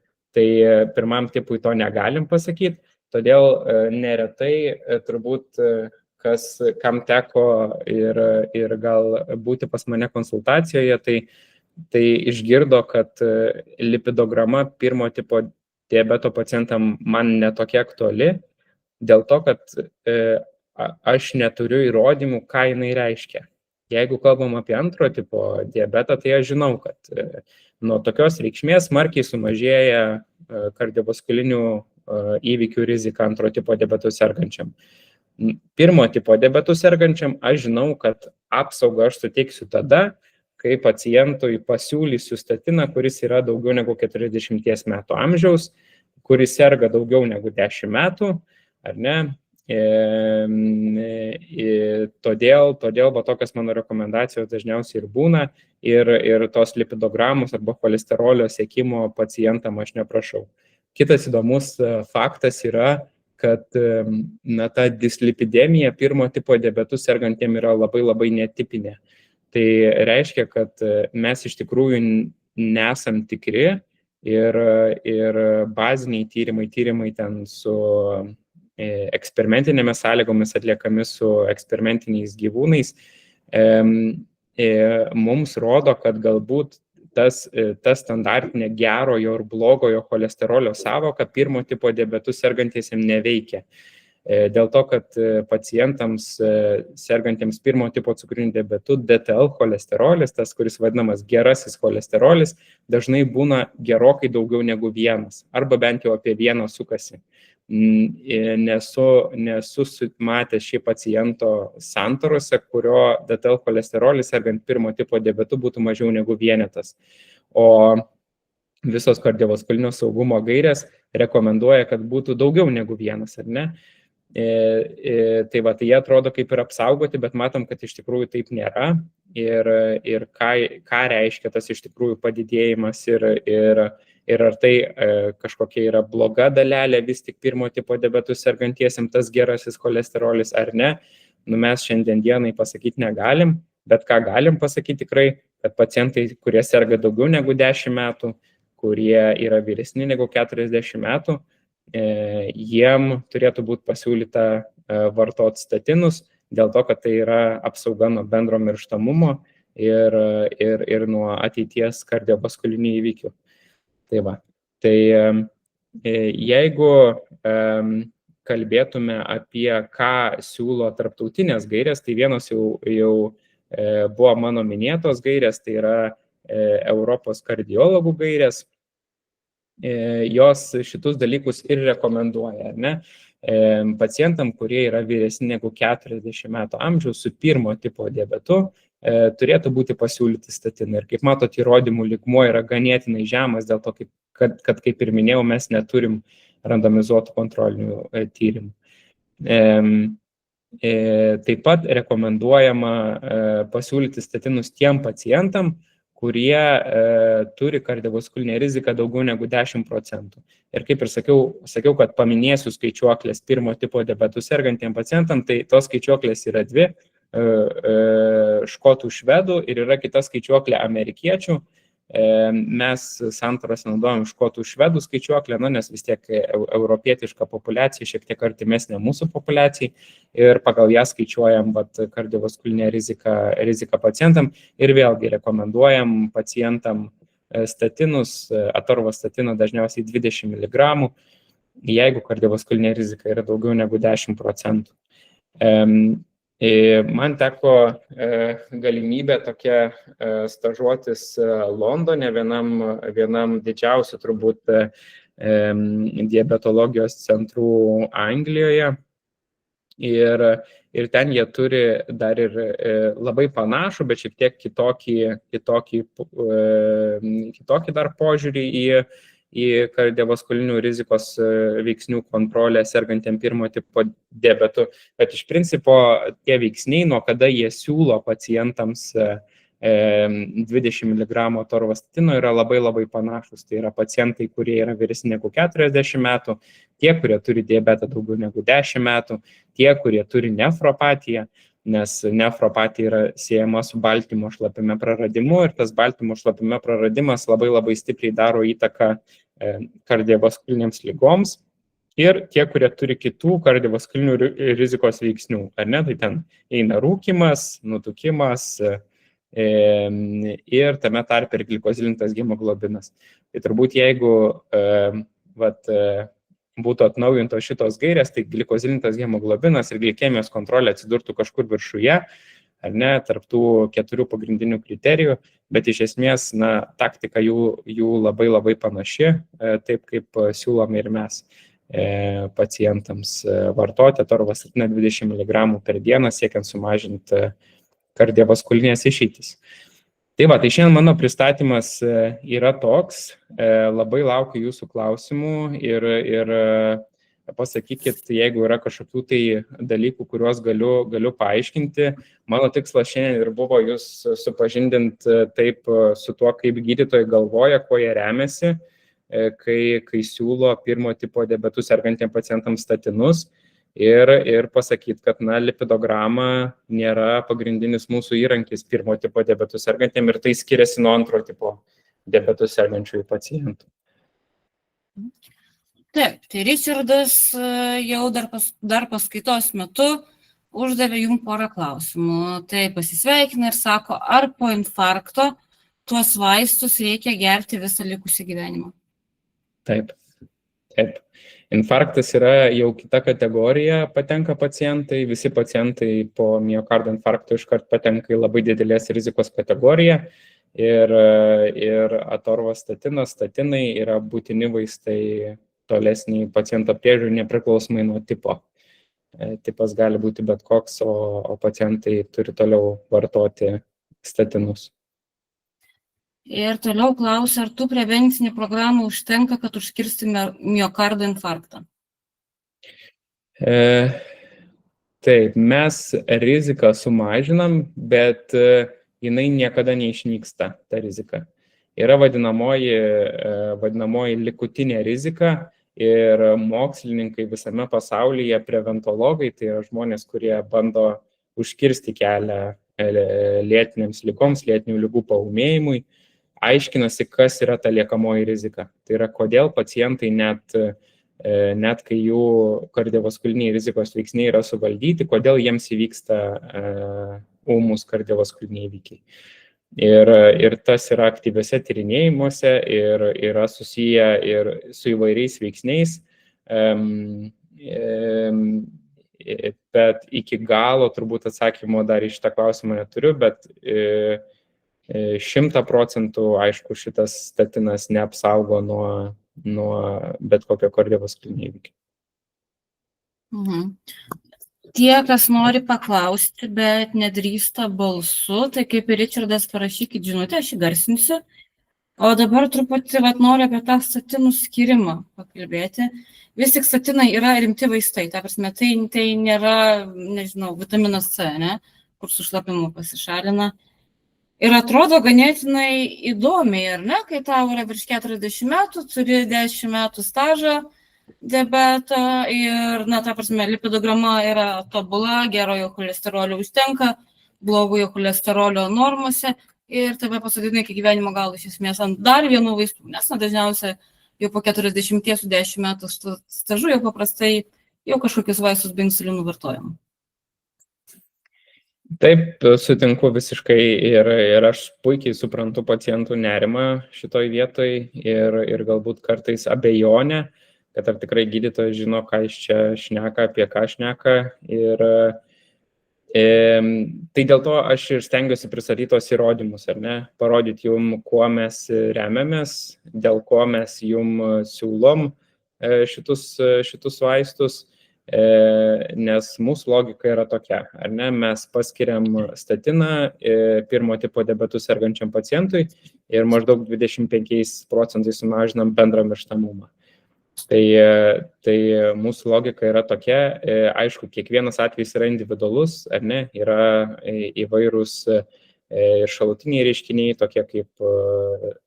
pirmam tipui to negalim pasakyti, todėl neretai turbūt kam teko ir gal būti pas mane konsultacijoje, tai išgirdo, kad lipidograma pirmo tipo diabeto pacientam man netokia aktuali, dėl to, kad aš neturiu įrodymų, ką jinai reiškia. Jeigu kalbam apie antro tipo diabetą, tai aš žinau, kad nuo tokios reikšmės smarkiai sumažėja kardiovaskulinių įvykių rizika antro tipo diabetų sergančiam. Pirmo tipo diabetų sergančiam aš žinau, kad apsaugą aš suteiksiu tada, kai pacientui pasiūlysiu statiną, kuris yra daugiau negu 40 metų amžiaus, kuris serga daugiau negu 10 metų, ar ne? Todėl va tokios mano rekomendacijos dažniausiai ir būna ir tos lipidogramos arba cholesterolio sekimo pacientam aš neprašau. Kitas įdomus faktas yra, kad ta dislipidemija pirmo tipo diabetų sergantiem yra labai labai netipinė. Tai reiškia, kad mes iš tikrųjų nesam tikri ir baziniai tyrimai ten su eksperimentinėmis sąlygomis atliekami su eksperimentiniais gyvūnais mums rodo, kad galbūt tas standartinė gerojo ir blogojo cholesterolio sąvoka pirmo tipo diabetų sergantiesiems neveikia. Dėl to, kad pacientams sergantiems pirmo tipo cukriniu diabetu DTL cholesterolis, tas, kuris vadinamas gerasis cholesterolis, dažnai būna gerokai daugiau negu 1, arba bent jau apie 1 sukasi. Nesu matęs šį paciento santarose, kurio DTL cholesterolis sergant pirmo tipo diabetu būtų mažiau negu 1. O visos kardiovaskulinio saugumo gairės rekomenduoja, kad būtų daugiau negu 1, ar ne? Tai jie atrodo kaip ir apsaugoti, bet matom, kad iš tikrųjų taip nėra ir ką reiškia tas iš tikrųjų padidėjimas ir ar tai kažkokia yra bloga dalelė vis tik pirmo tipo diabetų sergantiesiems tas gerasis cholesterolis ar ne, mes šiandien dienai pasakyti negalim, bet ką galim pasakyti tikrai, kad pacientai, kurie serga daugiau negu 10 metų, kurie yra vyresni negu 40 metų, jiem turėtų būti pasiūlyta vartoti statinus, dėl to, kad tai yra apsauga nuo bendro mirštamumo ir nuo ateities kardiovaskulinių įvykių. Tai jeigu kalbėtume apie ką siūlo tarptautinės gairės, tai vienos jau buvo mano minėtos gairės, tai yra Europos kardiologų gairės. Jos šitus dalykus ir rekomenduoja, ar ne? Pacientam, kurie yra vyresni negu 40 metų amžiaus su pirmo tipo diabetu, turėtų būti pasiūlyti statinai. Ir kaip matot, įrodymų lygmuo yra ganėtinai žemas, dėl to, kad kaip ir minėjau, mes neturim randomizuotų kontrolinių tyrimų. Taip pat rekomenduojama pasiūlyti statinus tiem pacientam, kurie turi kardiovaskulinę riziką daugiau negu 10%. Ir kaip ir sakiau, kad paminėsiu skaičiuoklės pirmo tipo diabetų sergantiem pacientam, tai tos skaičiuoklės yra 2, škotų, švedų ir yra kita skaičiuoklė amerikiečių. Mes santarose naudojam škotų, švedų skaičiuoklę, nes vis tiek europietiška populiacija šiek tiek artimesnė mūsų populiacijai ir pagal ją skaičiuojam kardiovaskulinę riziką pacientam ir vėlgi rekomenduojam pacientam statinus, atorvastatina dažniausiai 20 mg, jeigu kardiovaskulinė rizika yra daugiau negu 10%. Man teko galimybė tokia stažuotis Londone, vienam didžiausių turbūt diabetologijos centrų Anglijoje. Ir ten jie turi dar ir labai panašų, bet šiek tiek kitokį dar požiūrį į kardiovaskulinių rizikos veiksnių kontrolę sergantiem pirmo tipo diabetu. Bet iš principo tie veiksniai, nuo kada jie siūlo pacientams 20 mg atorvastatino, yra labai labai panašus. Tai yra pacientai, kurie yra vyresni negu 40 metų, tie, kurie turi diabetą daugiau negu 10 metų, tie, kurie turi nefropatiją. nes nefropatija yra siejama su baltymo šlapime praradimu ir tas baltymo šlapime praradimas labai stipriai daro įtaką kardiovaskulinėms ligoms. Ir tie, kurie turi kitų kardiovaskulinių rizikos veiksnių, ar ne, tai ten eina rūkymas, nutukimas ir tame tarpe ir glikozilintas hemoglobinas. Tai turbūt jeigu būtų atnaujintos šitos gairės, tai glikozilintas hemoglobinas ir glikemijos kontrolė atsidurtų kažkur viršuje, ar ne, tarptų 4 pagrindinių kriterijų, bet iš esmės, taktika jų labai panaši, taip kaip siūlome ir mes pacientams vartoti atorvastatina 20 mg per dieną, siekiant sumažinti kardiovaskulinės išeitis. Tai šiandien mano pristatymas yra toks, labai laukiu jūsų klausimų ir pasakykit, jeigu yra kažkokių tai dalykų, kuriuos galiu paaiškinti. Mano tikslas šiandien ir buvo jūs supažindinti taip su tuo, kaip gydytojai galvoja, kuo jie remiasi, kai siūlo pirmo tipo diabetu sergantiems pacientams statinus ir pasakyti, kad lipidograma nėra pagrindinis mūsų įrankis pirmo tipo diabetu sergantiems ir tai skiriasi nuo antro tipo diabetu sergančiųjų pacientų.
Taip, tai Richardas jau dar paskaitos metu uždavė jums porą klausimų. Tai pasisveikina ir sako, ar po infarkto tuos vaistus reikia gerti visą likusį gyvenimą?
Taip. Infarktas yra jau kita kategorija, patenka pacientai. Visi pacientai po miokardo infarkto iškart patenka į labai didelės rizikos kategoriją. Ir atorvastatinai, statinai yra būtini vaistai tolesnį paciento priežiūrą nepriklausomai nuo tipo. Tipas gali būti bet koks, o pacientai turi toliau vartoti statinus.
Ir toliau klausia, ar tų prevencinių programų užtenka, kad užkirstume miokardo infarktą?
Taip, mes riziką sumažinam, bet jinai niekada neišnyksta, ta rizika. Yra vadinamoji likutinė rizika ir mokslininkai visame pasaulyje, preventologai, tai yra žmonės, kurie bando užkirsti kelią lėtinėms ligoms, lėtinių ligų paūmėjimui, aiškinasi, kas yra ta liekamoji rizika. Tai yra, kodėl pacientai net kai jų kardiovaskuliniai rizikos veiksniai yra suvaldyti, kodėl jiems įvyksta ūmus kardiovaskuliniai įvykiai. Ir tas yra aktyviuose tyrinėjimuose ir yra susiję ir su įvairiais veiksniais, bet iki galo turbūt atsakymo dar į šitą klausimą neturiu, bet 100%, aišku, šitas statinas neapsaugo nuo bet kokio kardiovaskulinio įvykio.
Tie, kas nori paklausti, bet nedrįsta balsu, tai kaip ir Richardas, parašykit žinutę, aš įgarsinsiu. O dabar truputį noriu apie tą statinų skirimą pakalbėti. Vis tik statinai yra rimti vaistai, ta prasme, tai nėra, nežinau, vitaminas C, ne, kur su šlapimu pasišalina. Ir atrodo ganėtinai įdomiai, ar ne, kai tau yra virš 40 metų, turi 10 metų stažą diabeto ir, ta prasme, lipidograma yra tobula, gerojo cholesterolio užtenka, blogojo cholesterolio normose ir tave pasodina iki gyvenimo galo iš esmės ant dar vienų vaistų, nes dažniausiai jau po 40 su 10 metų stažu jau paprastai jau kažkokius vaistus be insulinų vartojam.
Taip, sutinku visiškai ir aš puikiai suprantu pacientų nerimą šitoj vietoj ir galbūt kartais abejonę, kad ar tikrai gydytojas žino, ką jis čia šneka, apie ką šneka. Tai dėl to aš ir stengiuosi pristatyti tos įrodymus, ar ne, parodyti jum, kuo mes remiamės, dėl ko mes jum siūlom šitus vaistus. Nes mūsų logika yra tokia, ar ne, mes paskiriam statiną pirmo tipo diabetu sergančiam pacientui ir maždaug 25% sumažinam bendrą mirštamumą. Tai mūsų logika yra tokia, aišku, kiekvienas atvejis yra individualus, ar ne, yra įvairūs ir šalutiniai reiškiniai, tokie kaip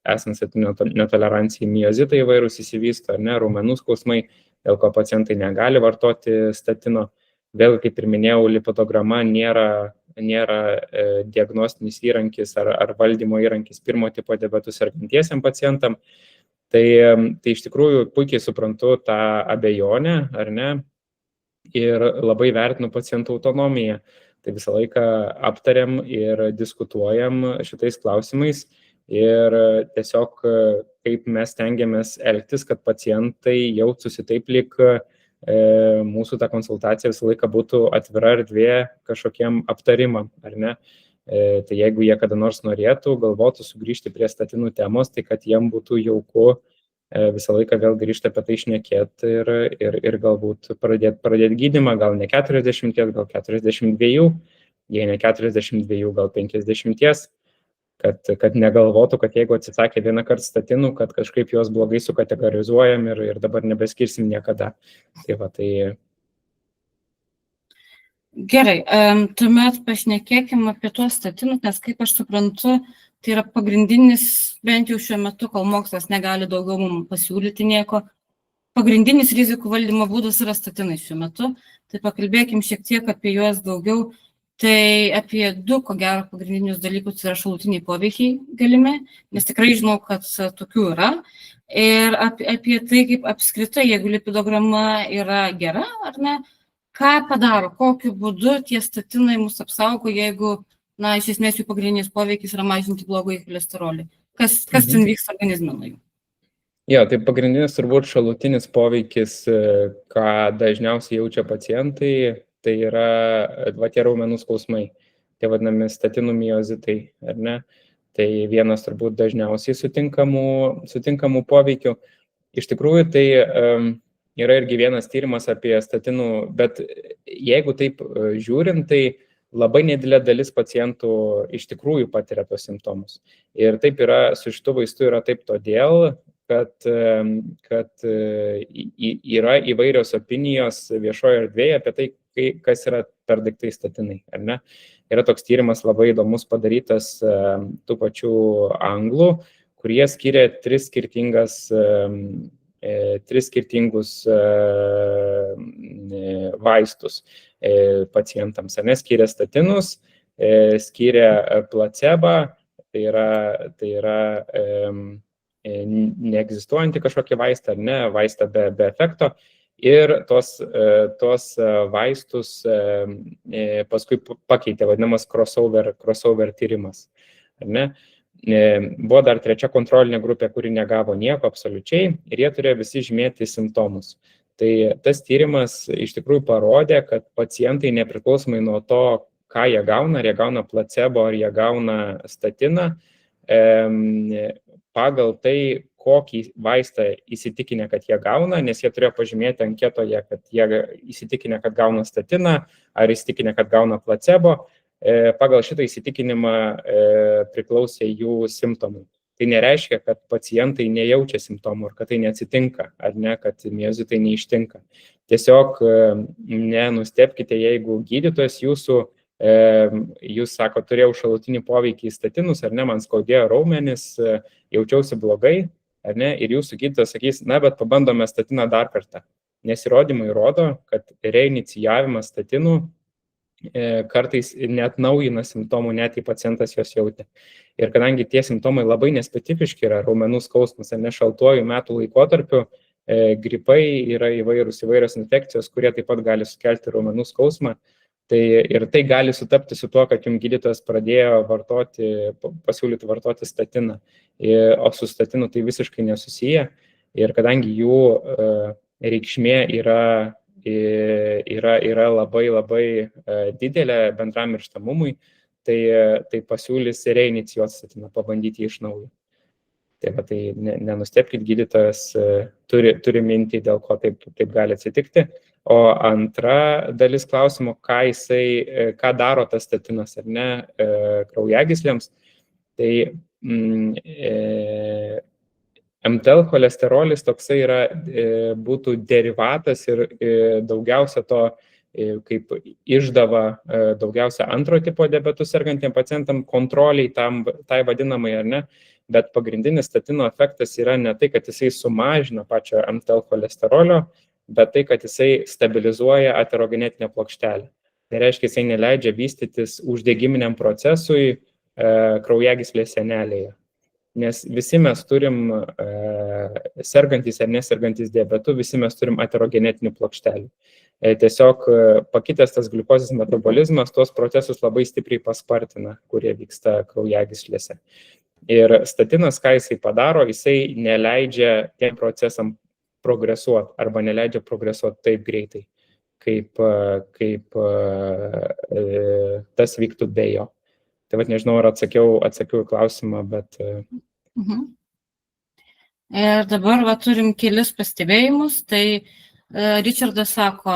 esant statinų netolerancijai miozitai įvairūs įsivysto, ar ne, raumenų skausmai, dėl ko pacientai negali vartoti statino. Vėl, kaip ir minėjau, lipidograma nėra diagnostinis įrankis ar valdymo įrankis pirmo tipo diabetu sergantiesiam pacientam. Tai iš tikrųjų puikiai suprantu tą abejonę, ar ne, ir labai vertinu pacientų autonomiją. Tai visą laiką aptariam ir diskutuojam šitais klausimais ir tiesiog kaip mes stengiamės elgtis, kad pacientai jaustųsi taip, lyg mūsų ta konsultacija visą laiką būtų atvira erdvė kažkokiem aptarimam, ar ne? Tai jeigu jie kada nors norėtų, galvotų sugrįžti prie statinų temos, tai kad jiem būtų jauku visą laiką vėl grįžti apie tai šnekėti ir galbūt pradėti gydymą, gal ne 40, gal 42, jei ne 42, gal 50, kad negalvotų, kad jeigu atsisakė vieną kartą statinų, kad kažkaip juos blogai sukategorizuojam ir dabar nebeskirsim niekada. Tai va, tai...
Gerai, tuomet pašnekėkim apie tuos statinus, nes kaip aš suprantu, tai yra pagrindinis, bent jau šiuo metu, kol mokslas negali daugiau mums pasiūlyti nieko, pagrindinis rizikų valdymo būdas yra statinai šiuo metu. Tai pakalbėkim šiek tiek apie juos daugiau. Tai apie du, ko gero, pagrindinius dalykus yra šalutiniai poveikiai galimi, nes tikrai žinau, kad tokių yra. Ir apie tai, kaip apskritai, jeigu lipidograma yra gera ar ne, ką padaro, kokiu būdu tie statinai mus apsaugo, jeigu, na, iš esmės jų pagrindinis poveikis yra mažinti blogąjį cholesterolį. Kas ten vyksta organizme nuo jų?
Jo, tai pagrindinis turbūt šalutinis poveikis, ką dažniausiai jaučia pacientai, tai yra tie raumenų skausmai, tie vadinami statinų miozitai, ar ne? Tai vienas turbūt dažniausiai sutinkamų poveikių. Iš tikrųjų, tai yra irgi vienas tyrimas apie statinų, bet jeigu taip žiūrint, tai labai nedidelė dalis pacientų iš tikrųjų patiria tos simptomus. Ir taip yra, su šitu vaistu yra taip todėl, kad yra įvairios opinijos viešoje erdvėje apie tai, kas yra per daiktai statinai, ar ne? Yra toks tyrimas labai įdomus padarytas tų pačių anglų, kurie skiria tris skirtingus vaistus pacientams, ar ne? Skiria statinus, skiria placebą, tai yra neegzistuojantį kažkokį vaistą, ar ne, vaistą be efekto. Ir tos vaistus paskui pakeitė, vadinamas crossover tyrimas. Ar ne? Buvo dar trečia kontrolinė grupė, kuri negavo nieko absoliučiai ir jie turėjo visi žymėti simptomus. Tai tas tyrimas iš tikrųjų parodė, kad pacientai nepriklausomai nuo to, ką jie gauna, ar jie gauna placebo, ar jie gauna statiną, pagal tai, kokį vaistą įsitikinę, kad jie gauna, nes jie turėjo pažymėti anketoje, kad jie įsitikinę, kad gauna statiną, ar įsitikinę, kad gauna placebo, pagal šitą įsitikinimą priklausė jų simptomai. Tai nereiškia, kad pacientai nejaučia simptomų, ar kad tai neatsitinka, ar ne, kad miozitai neištinka. Tiesiog nenustebkite, jeigu gydytojas jūs sako, turėjau šalutinį poveikį į statinus, ar ne, man skaudėjo raumenis, jaučiausi blogai, ar ne, ir jūsų gydytojas sakys, na, bet pabandome statiną dar kartą. Nes įrodymai rodo, kad reinicijavimas statinų kartais net naujina simptomų, net į pacientas jos jautė. Ir kadangi tie simptomai labai nespecifiški yra raumenų skausmas, ar ne, šaltuoju metų laikotarpiu, gripai yra įvairios infekcijos, kurie taip pat gali sukelti raumenų skausmą. Ir tai gali sutapti su tuo, kad jums gydytojas pradėjo pasiūlyti vartoti statiną, o su statinu tai visiškai nesusiję. Ir kadangi jų reikšmė yra labai didelė bendram mirštamumui, tai pasiūlys reinicijuoti statiną, pabandyti iš naujo. Tai nenustebkit, gydytojas turi mintį, dėl ko taip gali atsitikti. O antra dalis klausimo, ką daro tas statinas, ar ne, kraujagyslėms, tai MTL cholesterolis toksai būtų derivatas ir daugiausia to kaip išdava daugiausia antro tipo diabetu sergantiem pacientam kontroliai tai vadinamai, ar ne, bet pagrindinis statino efektas yra ne tai, kad jisai sumažina pačio MTL cholesterolio bet tai, kad jisai stabilizuoja aterogenetinę plokštelę. Tai reiškia, jisai neleidžia vystytis uždegiminiam procesui kraujagyslės sienelėje. Nes visi mes turim, sergantis ar nesergantis diabetu, visi mes turim aterogenetinių plokštelių. Tiesiog pakitęs tas gliukozės metabolizmas tuos procesus labai stipriai paspartina, kurie vyksta kraujagyslėse. Ir statinas, ką jisai padaro, jisai neleidžia tiem procesam progresuoti arba neleidžia progresuoti taip greitai, kaip tas vyktų be jo. Tai vat nežinau, ar atsakiau į klausimą, bet...
Ir dabar turim kelis pastebėjimus. Tai Richardas sako,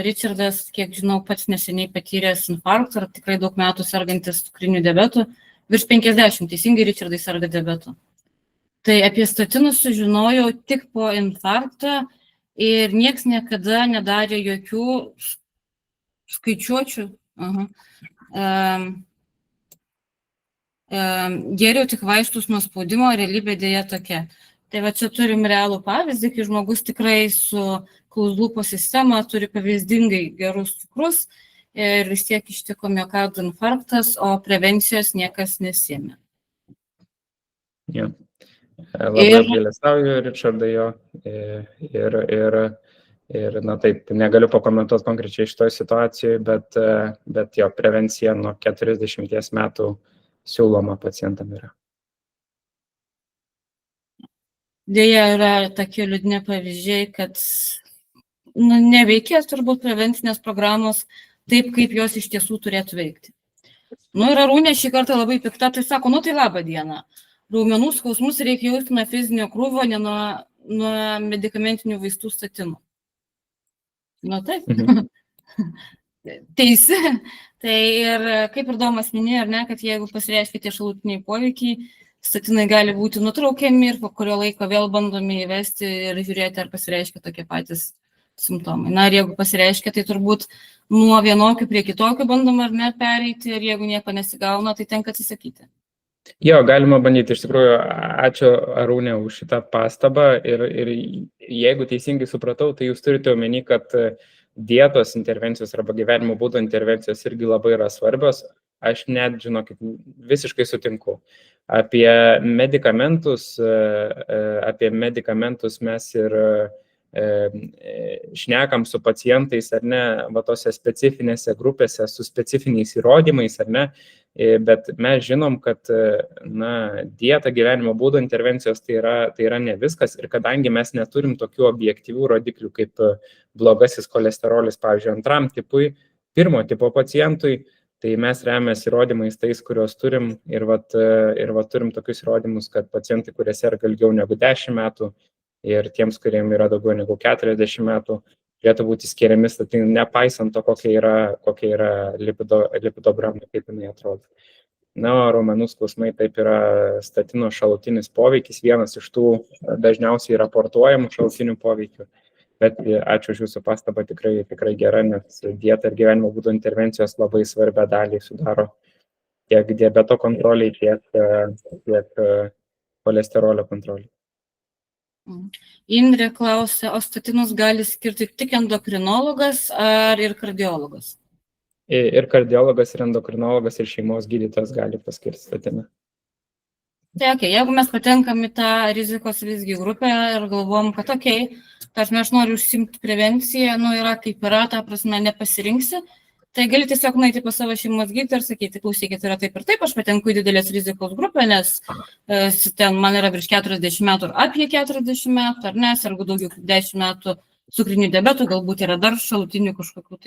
Richardas, kiek žinau, pats neseniai patyręs infarktą, ar tikrai daug metų sergantis cukriniu diabetu, virš 50, teisingai Richardai serga diabetu. Tai apie statinus sužinojau tik po infarkto ir nieks niekada nedarė jokių skaičiuočių. Geriau tik vaistus nuo spaudimo, realybė dėja tokia. Tai va čia turim realų pavyzdį, kai žmogus tikrai su klauzulų sistema turi pavyzdingai gerus cukrus ir vis tiek ištiko miokardo infarktas, o prevencijos niekas nesėmė.
Ja. Labai apgailestauju, Richardai, jo. Ir na taip, negaliu pakomentuoti konkrečiai šitoje situacijoje, bet jo prevencija nuo 40 metų siūloma pacientam yra.
Dėja yra tokie liūdni pavyzdžiai, kad neveikės turbūt prevencinės programos taip, kaip jos iš tiesų turėtų veikti. Ir Arūnė šį kartą labai pikta, tai sako, tai labą dieną. Raumenų skausmus reikia jausti nuo fizinio krūvio, ne nuo medikamentinių vaistų statinų. Taip. Teisi. Tai ir kaip ir Domas minėjo, kad jeigu pasireiškia tie šalutiniai poveikiai, statinai gali būti nutraukiami ir po kurio laiko vėl bandomi įvesti ir žiūrėti, ar pasireiškia tokie patys simptomai. Ir jeigu pasireiškia, tai turbūt nuo vienokių prie kitokių bandoma ar ne pereiti, ir jeigu nieko nesigauna, tai tenka atsisakyti.
Jo, galima bandyti, iš tikrųjų, ačiū Arūnė už šitą pastabą ir jeigu teisingai supratau, tai jūs turite omeny, kad dietos intervencijos arba gyvenimo būdo intervencijos irgi labai yra svarbios. Aš net, žinokit, visiškai sutinku. Apie medikamentus mes ir šnekam su pacientais, ar ne, tose specifinėse grupėse, su specifiniais įrodymais, ar ne, bet mes žinom, kad dieta, gyvenimo būdo intervencijos tai yra ne viskas, ir kadangi mes neturim tokių objektyvių rodiklių kaip blogasis kolesterolis, pavyzdžiui, antram tipui, pirmo tipo pacientui, tai mes remiamės įrodymais tais, kuriuos turim, ir turim tokius įrodymus, kad pacientai, kurie serga ilgiau negu 10 metų, ir tiems, kuriem yra daugiau negu 40 metų, turėtų būti skiriami statinai, nepaisant to, kokia yra lipidogramai, kaip jinai atrodo. Raumenų skausmai taip yra statino šalutinis poveikis, vienas iš tų dažniausiai raportuojamų šalutinių poveikių. Bet ačiū už jūsų pastabą, tikrai gera, nes dieta ir gyvenimo būdo intervencijos labai svarbią dalį sudaro tiek diabeto kontroliai, tiek kolesterolio kontroliai.
Indrė klausia, o statinus gali skirti tik endokrinologas ar ir kardiologas?
Ir kardiologas, ir endokrinologas, ir šeimos gydytojas gali paskirti statiną.
Tai jeigu mes patenkam į tą rizikos visgi grupę ir galvom, kad aš noriu užsiimti prevenciją, yra kaip yra, ta prasme nepasirinksi, tai gali tiesiog nueiti pas savo šeimos gydytoją ir sakyti, klausykit, yra taip ir taip, aš patenku į didelės rizikos grupę, nes ten man yra virš 40 metų ar apie 40 metų, ar ne, sergu daugiau kaip 10 metų cukriniu diabetu, galbūt yra dar šalutinių kažkokių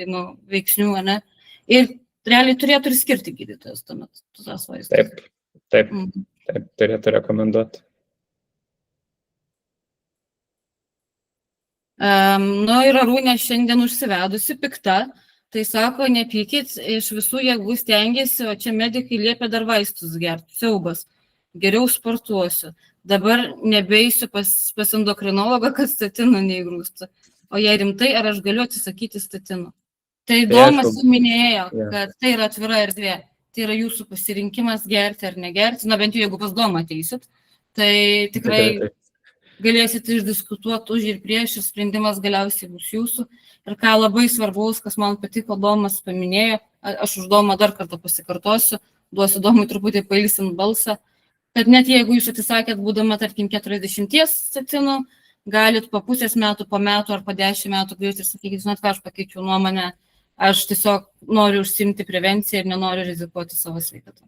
veiksnių, ne, ir realiai turėtų ir skirti gydytojas tuomet tas vaistas.
Taip, turėtų rekomenduoti.
Ir Arūnė šiandien užsivedusi pikta, tai sako, nepykit, iš visų jėgų stengiasi, o čia medikai liepia dar vaistus gerti, siaubas, geriau sportuosiu. Dabar nebeisiu pas endokrinologą, kad statinų neįgrūstų. O jei rimtai, ar aš galiu atsisakyti statinų? Tai Domas minėjo, kad tai yra atvira erdvė. Tai yra jūsų pasirinkimas gerti ar negerti. Bent jau jeigu pas Domą ateisit, tai tikrai galėsite išdiskutuoti už ir prieš, ir sprendimas galiausiai bus jūsų. Ir ką labai svarbaus, kas man patiko, Domas paminėjo, aš už Domą dar kartą pasikartosiu, duosiu Domui truputį pailsint balsą, kad net jeigu jūs atsisakėt, būdama, tarkim, 40 statinų, galit po pusės metų, po metų ar po 10 metų grįžti ir sakykit, žinot, ką aš pakeičiau nuomonę, aš tiesiog noriu užsiimti prevenciją ir nenoriu rizikuoti savo sveikatą.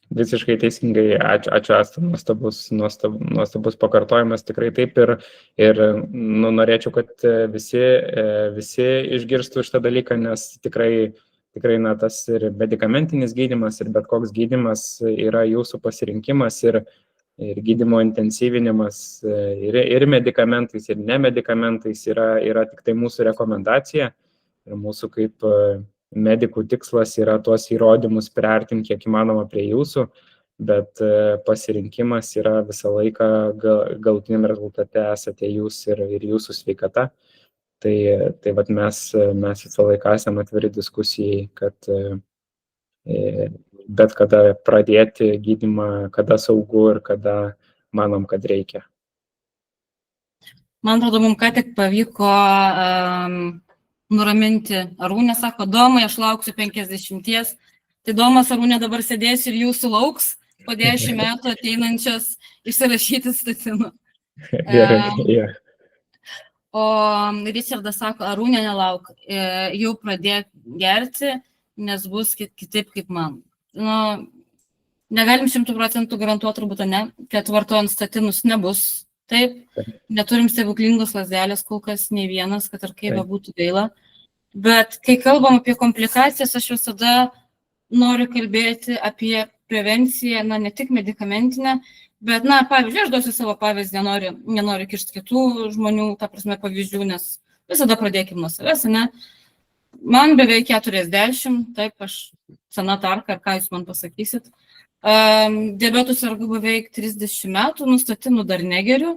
Visiškai teisingai, ačiū Asta, nuostabus pakartojimas, tikrai taip ir norėčiau, kad visi išgirstų šitą dalyką, nes tikrai tas ir medikamentinis gydymas, ir bet koks gydymas yra jūsų pasirinkimas ir gydymo intensyvinimas ir medikamentais, ir nemedikamentais yra tik tai mūsų rekomendacija ir mūsų kaip medikų tikslas yra tuos įrodymus priartinti kiek įmanoma prie jūsų, bet pasirinkimas yra visą laiką galutiniam rezultate esate jūs ir jūsų sveikata. Tai vat mes visą laiką esame atviri diskusijai, kad bet kada pradėti gydymą, kada saugu ir kada manom, kad reikia.
Man atrodo, mums ką tik pavyko nuraminti Arūnę, sako, Domai, aš lauksiu 50, tai Domas Arūnė dabar sėdės ir jūsų lauks po 10 metų ateinančias išsirašyti statinų. O Richardas sako, Arūnė nelauk, jau pradėk gerti, nes bus kitaip kaip man. Negalim 100% garantuoti turbūt, ne, kad vartojant statinus nebus. Taip, neturim stebuklingos lazdelės, kol kas nei vienas, kad ar kaip būtų gaila. Bet kai kalbam apie komplikacijas, aš visada noriu kalbėti apie prevenciją, ne tik medikamentinę, bet, pavyzdžiui, aš duosiu savo pavyzdį, nenoriu kišti kitų žmonių, ta prasme, pavyzdžių, nes visada pradėkim nuo savęs, ne? Man beveik 40, taip, aš sena tarka, ar ką jūs man pasakysit. Diabetų sergu beveik 30 metų, statinų dar negeriu,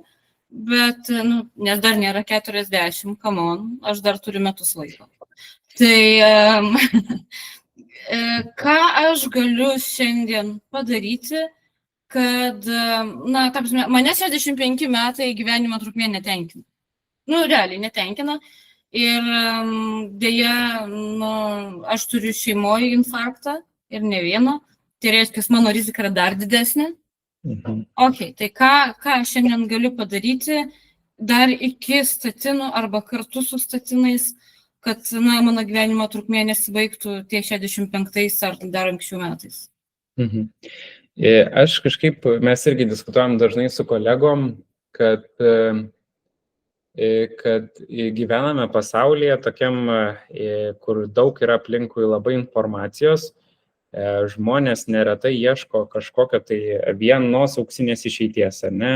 bet, nes dar nėra 40, come on, aš dar turiu metus laiko. Tai ką aš galiu šiandien padaryti, kad, mane 65 metai gyvenimo trukmė netenkina. Realiai netenkina. Ir dėja, aš turiu šeimoje infarktą ir ne vieno. Tai reiškia, mano rizika yra dar didesnė. Ok, tai ką šiandien galiu padaryti dar iki statinų arba kartu su statinais, kad mano gyvenimo trukmė nesibaigtų tie 65 ar dar anksčiau metais.
Aš kažkaip, mes irgi diskutuojam dažnai su kolegom, kad gyvename pasaulyje tokiam, kur daug yra aplinkui labai informacijos. Žmonės neretai ieško kažkokio tai vienos auksinės išeities, ar ne?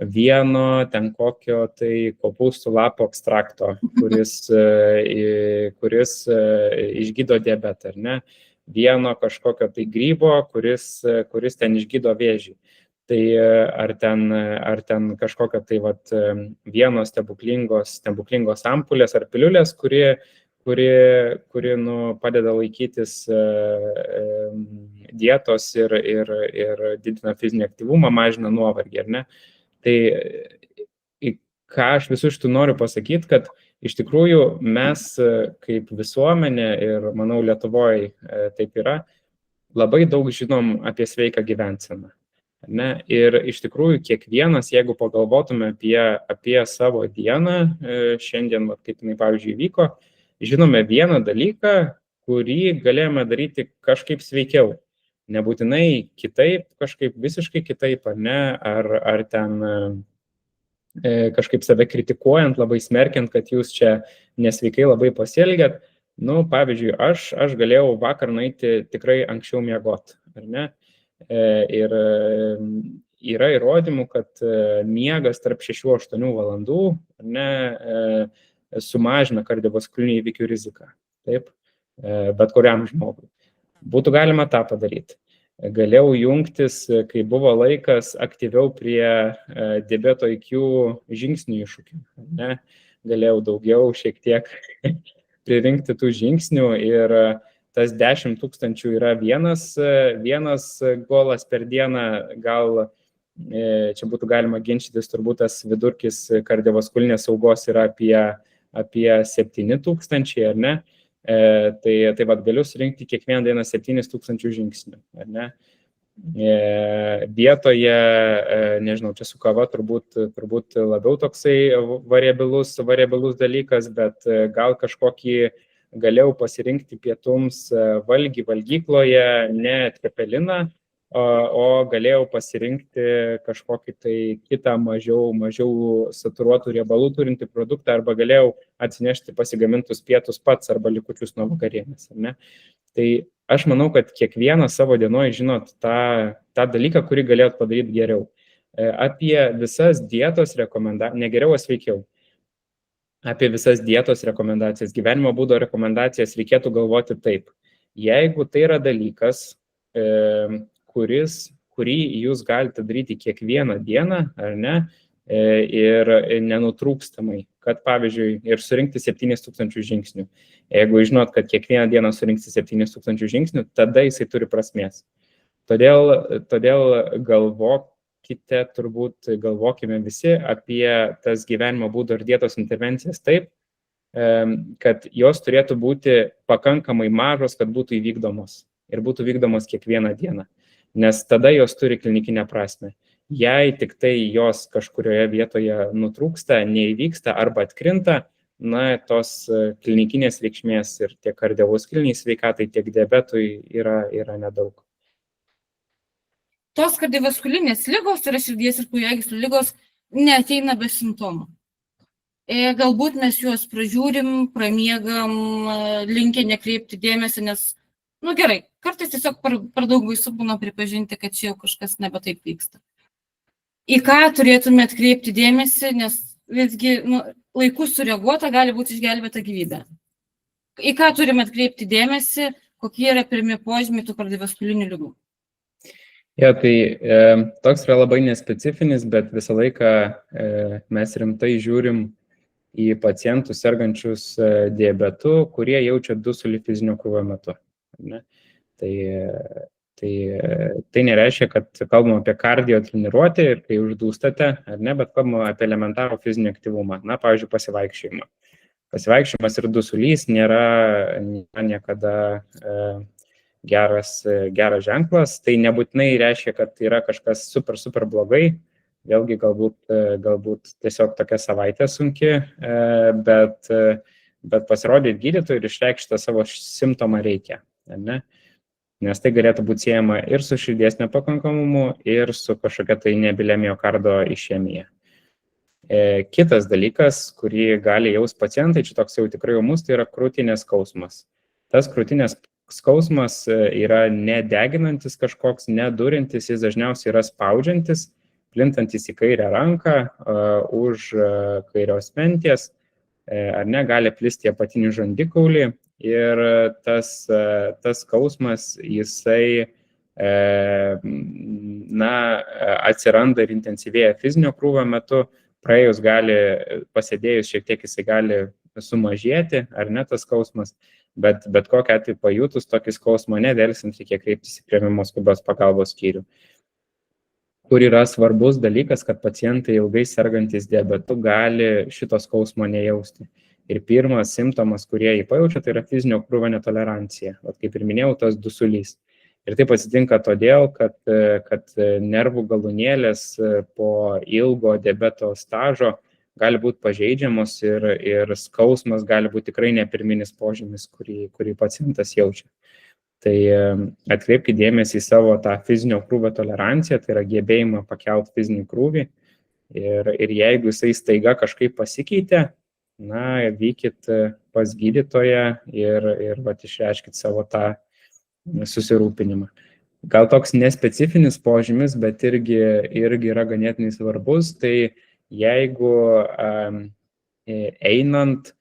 Vieno ten kokio tai kopūstų lapo ekstrakto, kuris išgydo diabetą, ar ne? Vieno kažkokio tai grybo, kuris ten išgydo vėžį. Tai ar ten kažkokio tai vienos stebuklingos ampulės ar piliulės, kuri padeda laikytis dietos ir didina fizinį aktyvumą, mažina nuovargį, ar ne? Tai ką aš visų šitų noriu pasakyti, kad iš tikrųjų mes kaip visuomenė ir manau Lietuvoje taip yra, labai daug žinom apie sveiką gyvenseną. Ne? Ir iš tikrųjų kiekvienas, jeigu pagalvotume apie savo dieną, šiandien, kaip jinai pavyzdžiui vyko, žinome vieną dalyką, kurį galėjome daryti kažkaip sveikiau. Nebūtinai kitaip, kažkaip visiškai kitaip, ar ne, ar ten kažkaip save kritikuojant, labai smerkiant, kad jūs čia nesveikai labai pasielgėt. Pavyzdžiui, aš galėjau vakar nueiti tikrai anksčiau miegoti, ar ne? Ir yra įrodymų, kad miegas tarp 6-8 valandų, ar ne, sumažina kardiovaskulinių įvykių riziką. Taip, bet kuriam žmogui. Būtų galima tą padaryti. Galėjau jungtis, kai buvo laikas, aktyviau prie diabeto IQ žingsnių iššūkių. Ne? Galėjau daugiau šiek tiek pririnkti tų žingsnių ir tas 10 000 yra vienas golas per dieną, gal čia būtų galima ginčytis, turbūt tas vidurkis kardiovaskulinės saugos yra apie 7 000, ar ne? Tai vat galiu surinkti kiekvieną dieną 7 000 žingsnių, ar ne? Vietoje, nežinau, čia su kava turbūt labiau toksai variabilus dalykas, bet gal kažkokį galėjau pasirinkti pietums valgykloje, ne cepeliną, o galėjau pasirinkti kažkokį tai kitą mažiau saturuotų riebalų turintį produktą, arba galėjau atsinešti pasigamintus pietus pats arba likučius nuo vakarienės, ar ne? Tai aš manau, kad kiekvienas savo dienoje žinot tą dalyką, kurį galėjot padaryti geriau. Apie visas dietos rekomendacijas, ne geriau, o sveikiau. Apie visas dietos rekomendacijas, gyvenimo būdo rekomendacijas reikėtų galvoti taip. Jeigu tai yra dalykas, kurį jūs galite daryti kiekvieną dieną, ar ne, ir nenutrūkstamai, kad pavyzdžiui ir surinkti 7 000 žingsnių. Jeigu žinot, kad kiekvieną dieną surinkti 7 000 žingsnių, tada jisai turi prasmės. Todėl galvokime visi apie tas gyvenimo būdo ir dietos intervencijas taip, kad jos turėtų būti pakankamai mažos, kad būtų įvykdomos ir būtų vykdomos kiekvieną dieną, nes tada jos turi klinikinę prasmę. Jei tik tai jos kažkurioje vietoje nutrūksta, neįvyksta arba atkrinta, na, tos klinikinės reikšmės ir tiek kardiovaskuliniai sveikatai, tiek diabetui yra nedaug.
Tos kardiovaskulinės ligos, tai yra širdies ir kraujagyslių ligos, neateina be simptomų. Galbūt mes juos pražiūrim, pramiegam, linkę nekreipti dėmesį, nes, gerai, kartais tiesiog per daug baisu būna pripažinti, kad čia jau kažkas nebe taip vyksta. Į ką turėtume atkreipti dėmesį, nes visgi laiku sureaguota gali būti išgelbėta gyvybė. Į ką turime atkreipti dėmesį, kokie yra pirmi požymiai tų kardiovaskulinių ligų?
Ja, tai toks yra labai nespecifinis, bet visą laiką mes rimtai žiūrim į pacientus sergančius diabetu, kurie jaučia dusulį fizinio krūvio metu. Ne? Tai nereiškia, kad kalbam apie kardio treniruotę ir kai uždūstate, ar ne, bet kalbam apie elementarų fizinį aktyvumą. Na, pavyzdžiui, pasivaikščiojimą. Pasivaikščiojimas ir dusulys nėra niekada geras ženklas. Tai nebūtinai reiškia, kad yra kažkas super blogai. Vėlgi galbūt tiesiog tokia savaitė sunki, bet pasirodyti gydytojui ir išreikšti savo simptomą reikia, ne? Nes tai galėtų būti siejama ir su širdies nepakankamumu, ir su kažkokia tai nebile miokardo išemija. Kitas dalykas, kurį gali jaus pacientai, čia toks jau tikrai ūmus, tai yra krūtinės skausmas. Tas krūtinės skausmas yra nedeginantis kažkoks, nedurintis, jis dažniausiai yra spaudžiantis, plintantis į kairę ranką, už kairios menties, ar ne, gali plisti apatinį žandikaulį. Ir tas skausmas, jisai atsiranda ir intensyvėja fizinio krūvio metu, praėjus pasėdėjus šiek tiek jisai gali sumažėti, ar ne tas skausmas, bet kokiu atveju pajutus tokį skausmą nedelsiant reikia kreiptis į priėmimo skubios pagalbos skyrių. Kur yra svarbus dalykas, kad pacientai ilgai sergantis diabetu gali šito skausmo nejausti. Ir pirmas simptomas, kurie jį pajaučia, tai yra fizinio krūvio netolerancija. Kaip ir minėjau, tas dusulys. Ir taip atsitinka todėl, kad nervų galūnėlės po ilgo diabeto stažo gali būti pažeidžiamos ir skausmas gali būti tikrai ne pirminis požymis, kurį pacientas jaučia. Tai atkreipkite dėmesį į savo tą fizinio krūvio toleranciją, tai yra gebėjimą pakelti fizinį krūvį. Ir jeigu jisai staiga kažkaip pasikeitė, vykit pas gydytoją ir išreiškit savo tą susirūpinimą. Gal toks nespecifinis požymis, bet irgi yra ganėtinai svarbus, tai jeigu einant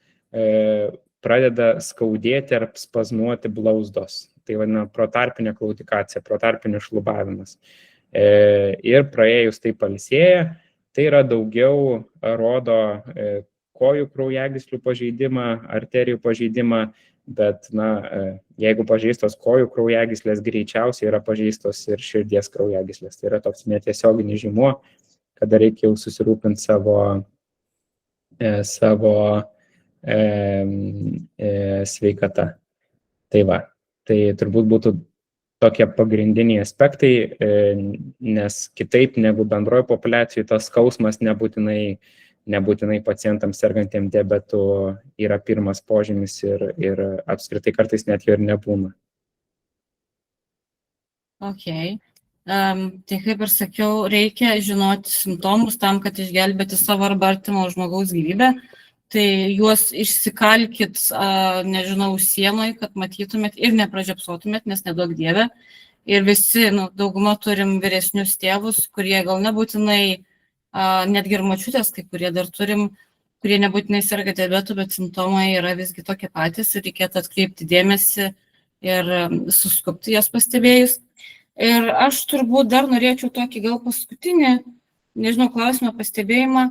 pradeda skaudėti ar spazmuoti blauzdos, tai vadina protarpinė klaudikacija, protarpinis šlubavimas. Ir praėjus tai pailsėja, tai yra daugiau rodo kojų kraujagyslių pažeidimą, arterijų pažeidimą, bet, jeigu pažeistos kojų kraujagyslės, greičiausiai yra pažeistos ir širdies kraujagyslės. Tai yra toks netiesioginis žymuo, kada reikia jau susirūpinti savo sveikata. Tai va, tai turbūt būtų tokie pagrindiniai aspektai, nes kitaip negu bendroje populiacijoje tas skausmas nebūtinai pacientams sergantiem diabetu yra pirmas požymis ir apskritai kartais net jo ir nebūna.
Okay. Tai kaip ir sakiau, reikia žinoti simptomus tam, kad išgelbėti savo arba artimo žmogaus gyvybę. Tai juos išsikalkit, nežinau, sienoj, kad matytumėt ir nepražiopsotumėt, nes neduok dieve. Ir visi, dauguma turim vyresnius tėvus, kurie gal nebūtinai, netgi ir močiutės, kai kurie dar turim, kurie nebūtinai serga diabetu, bet simptomai yra visgi tokie patys ir reikėtų atkreipti dėmesį ir suskubti jas pastebėjus. Ir aš turbūt dar norėčiau tokį gal paskutinį, nežinau, klausimą, pastebėjimą.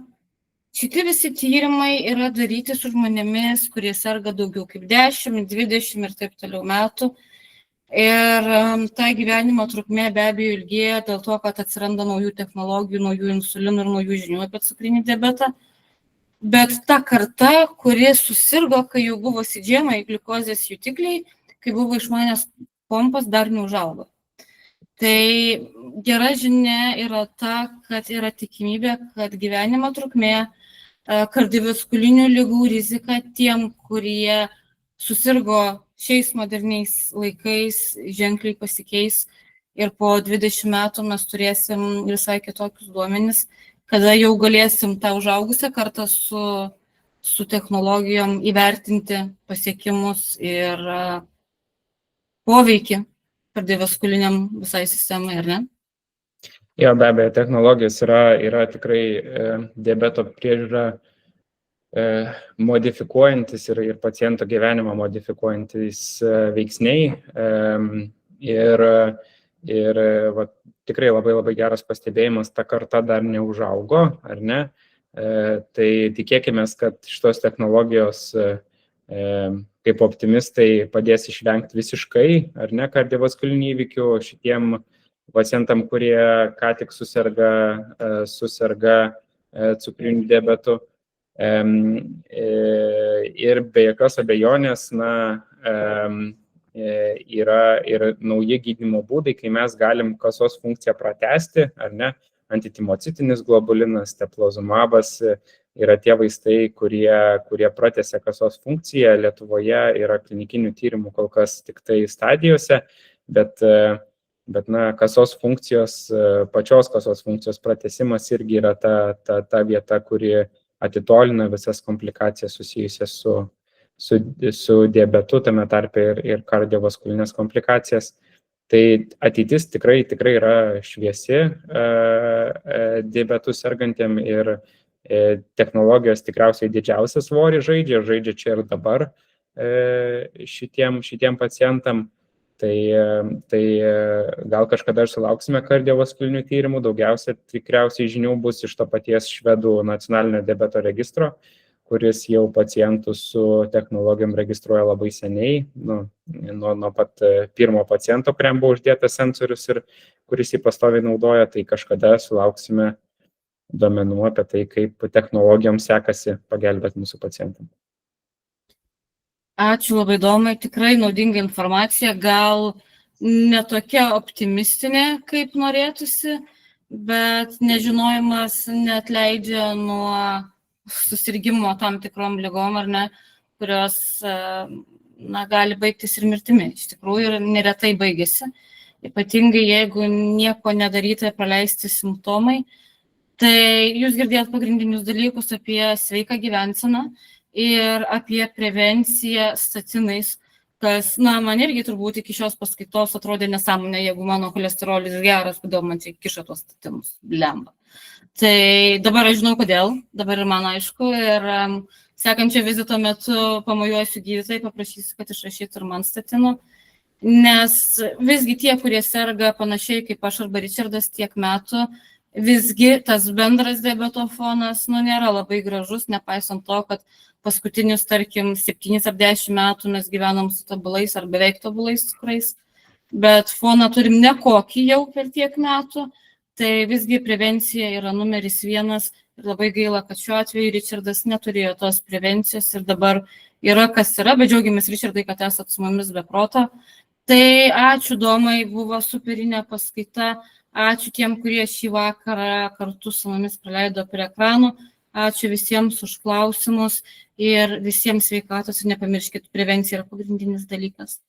Šitie visi tyrimai yra daryti su žmonėmis, kurie serga daugiau kaip 10, 20 ir taip toliau metų. Ir ta gyvenimo trukmė be abejo ilgėja dėl to, kad atsiranda naujų technologijų, naujų insulinų ir naujų žinių apie cukrinį diabetą. Bet ta karta, kuri susirgo, kai jau buvo CGM, gliukozės jutikliai, kai buvo išmanęs pompas, dar neužaugo. Tai gera žinia yra ta, kad yra tikimybė, kad gyvenimo trukmė, kardiovaskulinių ligų rizika tiem, kurie susirgo šiais moderniais laikais, ženkliai pasikeis ir po 20 metų mes turėsim visai kitokius duomenis, kada jau galėsim tą užaugusią kartą su technologijom įvertinti pasiekimus ir poveikį kardiovaskuliniam visai sistemai, ar ne?
Jo, be abejo, technologijos yra tikrai diabeto priežiūra modifikuojantis ir paciento gyvenimą modifikuojantis veiksniai. Ir tikrai labai geras pastebėjimas, ta karta dar neužaugo, ar ne? Tai tikėkime, kad šitos technologijos kaip optimistai padės išvengti visiškai, ar ne, kardiovaskulinių įvykių šitiem pacientam, kurie ką tik suserga cukriniu diabetu. Ir be jokios abejonės, yra ir nauji gydymo būdai, kai mes galim kasos funkciją pratęsti, ar ne, antitimocitinis globulinas, teplozumabas yra tie vaistai, kurie pratęsia kasos funkciją. Lietuvoje yra klinikinių tyrimų kol kas tik tai stadijose, bet kasos funkcijos, pačios kasos funkcijos pratęsimas irgi yra ta vieta, kuri atitolina visas komplikacijas susijusias su diabetu, tame tarpe ir kardiovaskulinės komplikacijas. Tai ateitis tikrai yra šviesi diabetu sergantiem ir technologijos tikriausiai didžiausią svorį žaidžia čia ir dabar šitiem pacientam. Tai gal kažkada ir sulauksime kardiovaskulinių tyrimų, daugiausia tikriausiai žinių bus iš to paties švedų nacionalinio diabeto registro, kuris jau pacientus su technologijom registruoja labai seniai, nuo pat pirmo paciento, kuriam buvo uždėtas sensorius ir kuris jį pastoviai naudoja, tai kažkada sulauksime duomenų apie tai, kaip technologijom sekasi pagelbėti mūsų pacientam.
Ačiū labai įdomu, tikrai naudinga informacija, gal netokia optimistinė, kaip norėtųsi, bet nežinojimas neatleidžia nuo susirgimo tam tikrom ligom, ar ne, kurios gali baigtis ir mirtimi. Iš tikrųjų, ir neretai baigėsi. Ypatingai, jeigu nieko nedaryti, praleisti simptomai. Tai jūs girdėjot pagrindinius dalykus apie sveiką gyvenseną ir apie prevenciją statinais, kas, man irgi turbūt iki šios paskaitos atrodė nesąmonė, jeigu mano cholesterolis geras, kodėl man čia kiša tuos statinus, blemba. Tai dabar aš žinau kodėl, dabar ir man aišku, ir sekančio vizito metu pamojuosiu gydytojai, paprašysiu, kad išrašytų ir man statinų, nes visgi tie, kurie serga panašiai kaip aš arba Richardas tiek metų, visgi tas bendras diabeto fonas nėra labai gražus, nepaisant to, kad paskutinius, tarkim, 7 ar 10 metų mes gyvenam su tobulais ar beveik tobulais cukrais, bet foną turim nekokį jau per tiek metų, tai visgi prevencija yra numeris 1 ir labai gaila, kad šiuo atveju Richardas neturėjo tos prevencijos ir dabar yra kas yra, bet džiaugiamės, Richardai, kad esat su mumis be proto. Tai ačiū, Domai, buvo superinė paskaita, ačiū tiem, kurie šį vakarą kartu su mumis praleido prie ekranų, ačiū visiems už klausimus ir visiems sveikatos ir nepamirškit, prevencija yra pagrindinis dalykas.